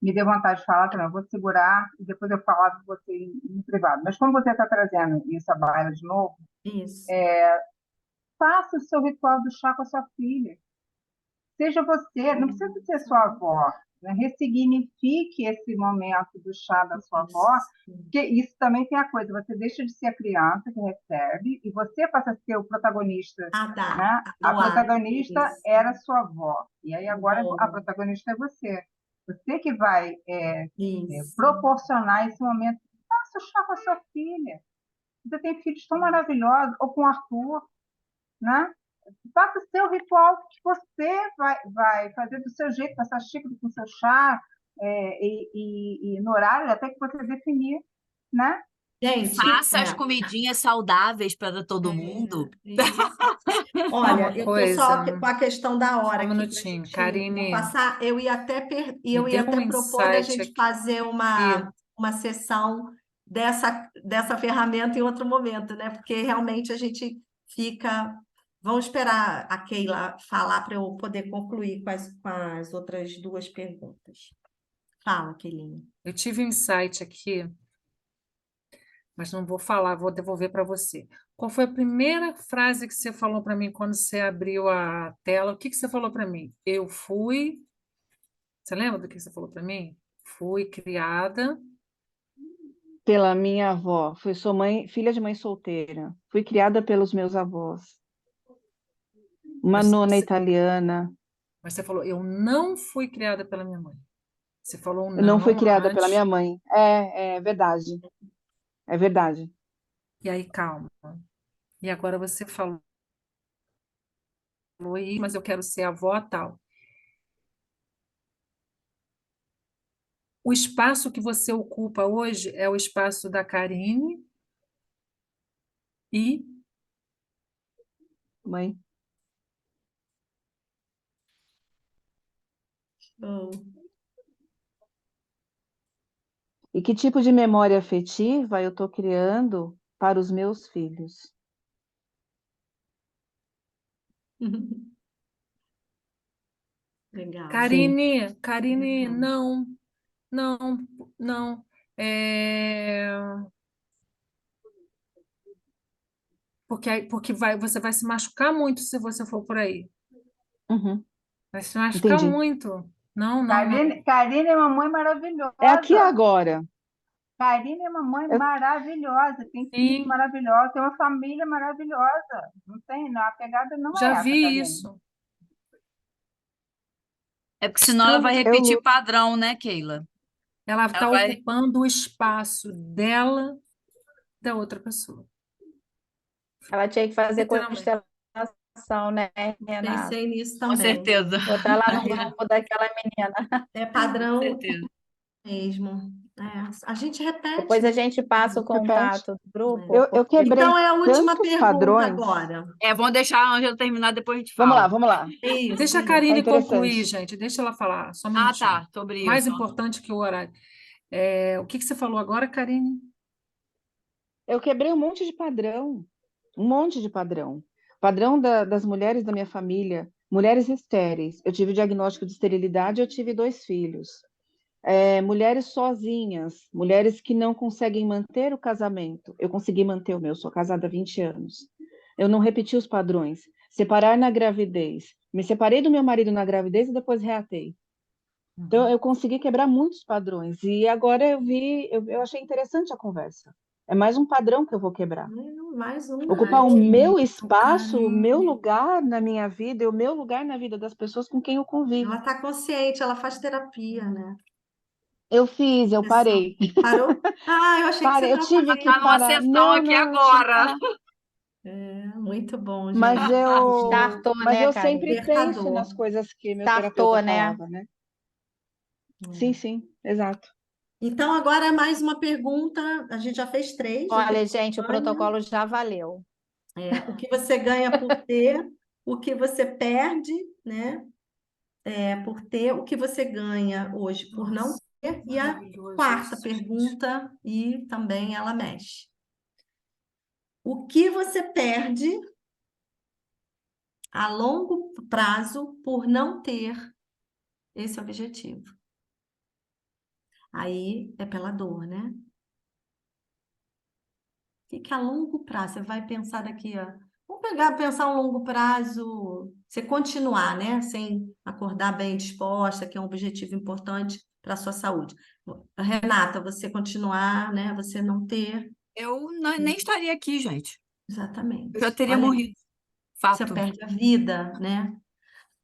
me deu vontade de falar também. Eu vou segurar e depois eu falar com você em privado. Mas como você está trazendo isso à baila de novo, Isso. faça o seu ritual do chá com a sua filha. Seja você, não precisa ser sua avó, né? Ressignifique esse momento do chá da sua avó, porque isso também tem a coisa, você deixa de ser a criança que recebe e você passa a ser o protagonista, Ah, tá. né? A protagonista Isso. era sua avó, e aí agora a Bom. protagonista é você. Você que vai Isso. proporcionar esse momento. Faça o chá com a sua filha. Você tem filhos tão maravilhosos, ou com o Arthur, né? Faça o seu ritual que você vai fazer do seu jeito, com essa xícara, com o seu chá, e no horário até que você definir, né? Gente, Faça as comidinhas saudáveis para todo mundo. isso. Uma Olha, eu estou só coisa, com a questão da só hora um aqui para a minutinho. gente Karine, passar. Eu ia até, me deu um propor da insight gente aqui. fazer uma sessão dessa ferramenta em outro momento, né? Porque realmente a gente fica. Vamos esperar a Keila falar para eu poder concluir com as outras duas perguntas. Fala, Keilinha. Eu tive um insight aqui, mas não vou falar, vou devolver para você. Qual foi a primeira frase que você falou para mim quando você abriu a tela? O que você falou para mim? Eu fui. Você lembra do que você falou para mim? Fui criada. Pela minha avó, sou mãe, filha de mãe solteira. Fui criada pelos meus avós. Uma Mas nona você, italiana. mas você falou, eu não fui criada pela minha mãe. Você falou um Eu não fui não criada pela minha antes, mãe. É verdade. É verdade. e aí calma. E agora você falou, mas eu quero ser avó tal. O espaço que você ocupa hoje é o espaço da Karine e Mãe. Show. E que tipo de memória afetiva eu estou criando para os meus filhos? Legal. Sim. Karine, Legal. não, não, não. É, porque você vai se machucar muito se você for por aí. Uhum. Vai se machucar Entendi. muito. Não, não, não. Karine é uma mãe É aqui maravilhosa. agora. Karine é uma mãe Eu- maravilhosa, tem filhos Sim, maravilhosos, tem uma família maravilhosa. Não tem, não, a pegada não já é essa, vi Karine. isso. É porque senão ela vai eu repetir luto. padrão, né, Keila? Ela Ela está vai. ocupando o espaço dela, da outra pessoa. Ela tinha que fazer Literalmente. constelação, né, Renata? Pensei nisso Com também. certeza. Botar lá no grupo daquela menina. É Com padrão certeza. mesmo. É, a gente repete, Depois a né? gente passa o Repete. contato do grupo, Eu porque quebrei Então, é a última tantos pergunta padrões. agora. Vamos deixar a Ângela terminar, depois a gente Vamos lá, fala. vamos lá. Isso, deixa a isso. Tá Karine concluir, interessante. gente. Deixa ela falar, só um Ah, minutinho. tá, sobre Mais isso. importante que o horário. O que você falou agora, Karine? Eu quebrei um monte de padrão. Um monte de padrão. Padrão das mulheres da minha família, mulheres estéreis. Eu tive diagnóstico de esterilidade, eu tive 2 filhos. Mulheres sozinhas, mulheres que não conseguem manter o casamento. Eu consegui manter o meu, sou casada há 20 anos. Eu não repeti os padrões. Separar na gravidez. Me separei do meu marido na gravidez e depois reatei. Então, eu consegui quebrar muitos padrões. E agora eu achei interessante a conversa. É mais um padrão que eu vou quebrar. Mais um. Ocupar Ai, o que meu lindo, espaço, o meu Karine. lugar na minha vida e o meu lugar na vida das pessoas com quem eu convivo. Ela está consciente, ela faz terapia, né? Eu fiz, eu Pessoal, parei. parou? Ah, eu achei que você Parei, eu estava tive Ela que tá numa fazendo. parar. sessão Não, aqui não, eu tive que agora. parar. É, muito bom, Mas gente. eu, startou, mas né, eu Karine? sempre penso nas Libertador. coisas que meu terapeuta Startou, né? falava, né? Sim, sim, exato. Então, agora é mais uma pergunta. A gente já fez 3, o que Olha, você gente, o ganha, protocolo já valeu. o que você ganha por ter, o que você perde, né? Por ter, o que você ganha hoje por não Nossa, ter. E a maravilhoso quarta isso, gente. pergunta, e também ela mexe. O que você perde a longo prazo por não ter esse objetivo? Aí é pela dor, né? Que a longo prazo, você vai pensar daqui a... Vamos pensar um longo prazo, você continuar, né? Sem acordar bem disposta, que é um objetivo importante para a sua saúde. Renata, você continuar, né? Você não ter... Nem estaria aqui, gente. Eu já Exatamente. teria Olha, morrido. você Fato. perde a vida, né?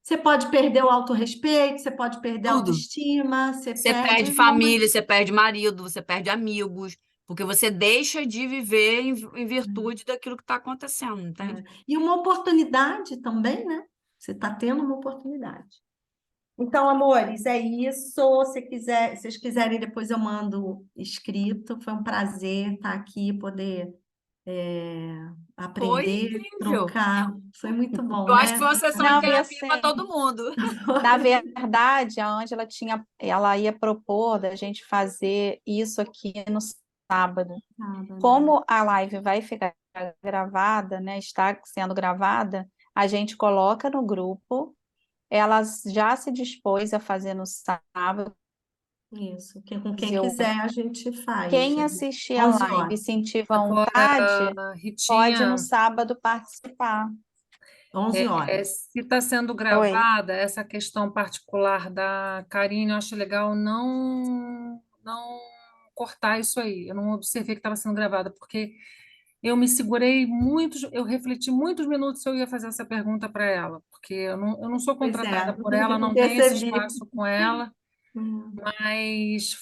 Você pode perder o autorrespeito, você pode perder a Tudo. autoestima, você Você perde perde um monte. família, você perde marido, você perde amigos, porque você deixa de viver em virtude daquilo que está acontecendo, entende? E uma oportunidade também, né? Você está tendo uma oportunidade. Então, amores, é isso. Se vocês quiserem, depois eu mando escrito. Foi um prazer estar aqui, poder Foi aprender, incrível. trocar. Foi muito bom, Eu acho que né? foi uma sessão de Não, e terapia para assim, todo mundo. na verdade, a Ângela ela ia propor da gente fazer isso aqui no sábado. Como a live vai ficar gravada, né? Está sendo gravada, a gente coloca no grupo. Ela já se dispôs a fazer no sábado. Isso. Com quem quiser, a gente faz. Quem assistir a 11 live e horas. sentir vontade, Agora, pode no Ritinha, sábado participar. 11 horas. se está sendo Oi. gravada, essa questão particular da Karine, eu acho legal não cortar isso aí. Eu não observei que estava sendo gravada, porque eu me segurei muitos, eu refleti muitos minutos se eu ia fazer essa pergunta para ela, porque eu não sou Pois é, contratada por ela, não tenho esse percebi. espaço com ela. Mas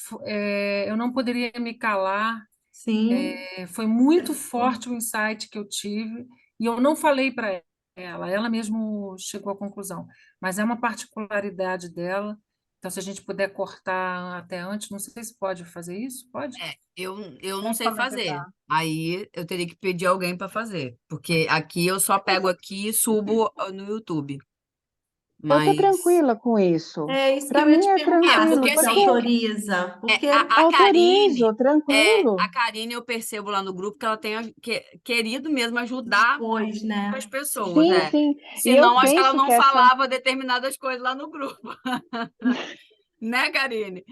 eu não poderia me calar. Sim, Foi muito forte o insight que eu tive, e eu não falei para ela mesmo chegou à conclusão, mas é uma particularidade dela. Então, se a gente puder cortar até antes, não sei se pode fazer isso, pode? Eu não Tem sei como fazer. editar. Aí eu teria que pedir alguém para fazer, porque aqui eu só pego aqui e subo no YouTube. Eu tô Mas tranquila com isso. é isso que Para eu ia mim te é perguntar, se porque tranquilo, você assim, porque autoriza, porque a Karine, autorizo, tranquilo. a Karine eu percebo lá no grupo que ela tem querido mesmo ajudar depois, né? as pessoas, Sim, é. sim. E eu Senão, acho que ela penso não que essa. falava determinadas coisas lá no grupo, né, Karine?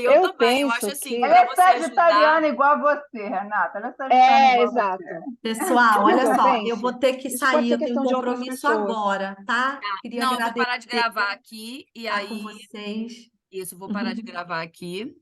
Eu Eu também, eu acho penso assim, que. Ela para é você ajudar, sagitariana igual a você, Renata. Ela é sagitariana É, igual a você. exato. Pessoal, Sabe o que olha eu só, eu vou penso? ter que Isso pode sair, ser eu tenho um questão de outras compromisso pessoas. agora, tá? Queria não, eu vou agradecer parar de gravar aqui, e estar com aí, vocês. isso, vou parar de gravar aqui.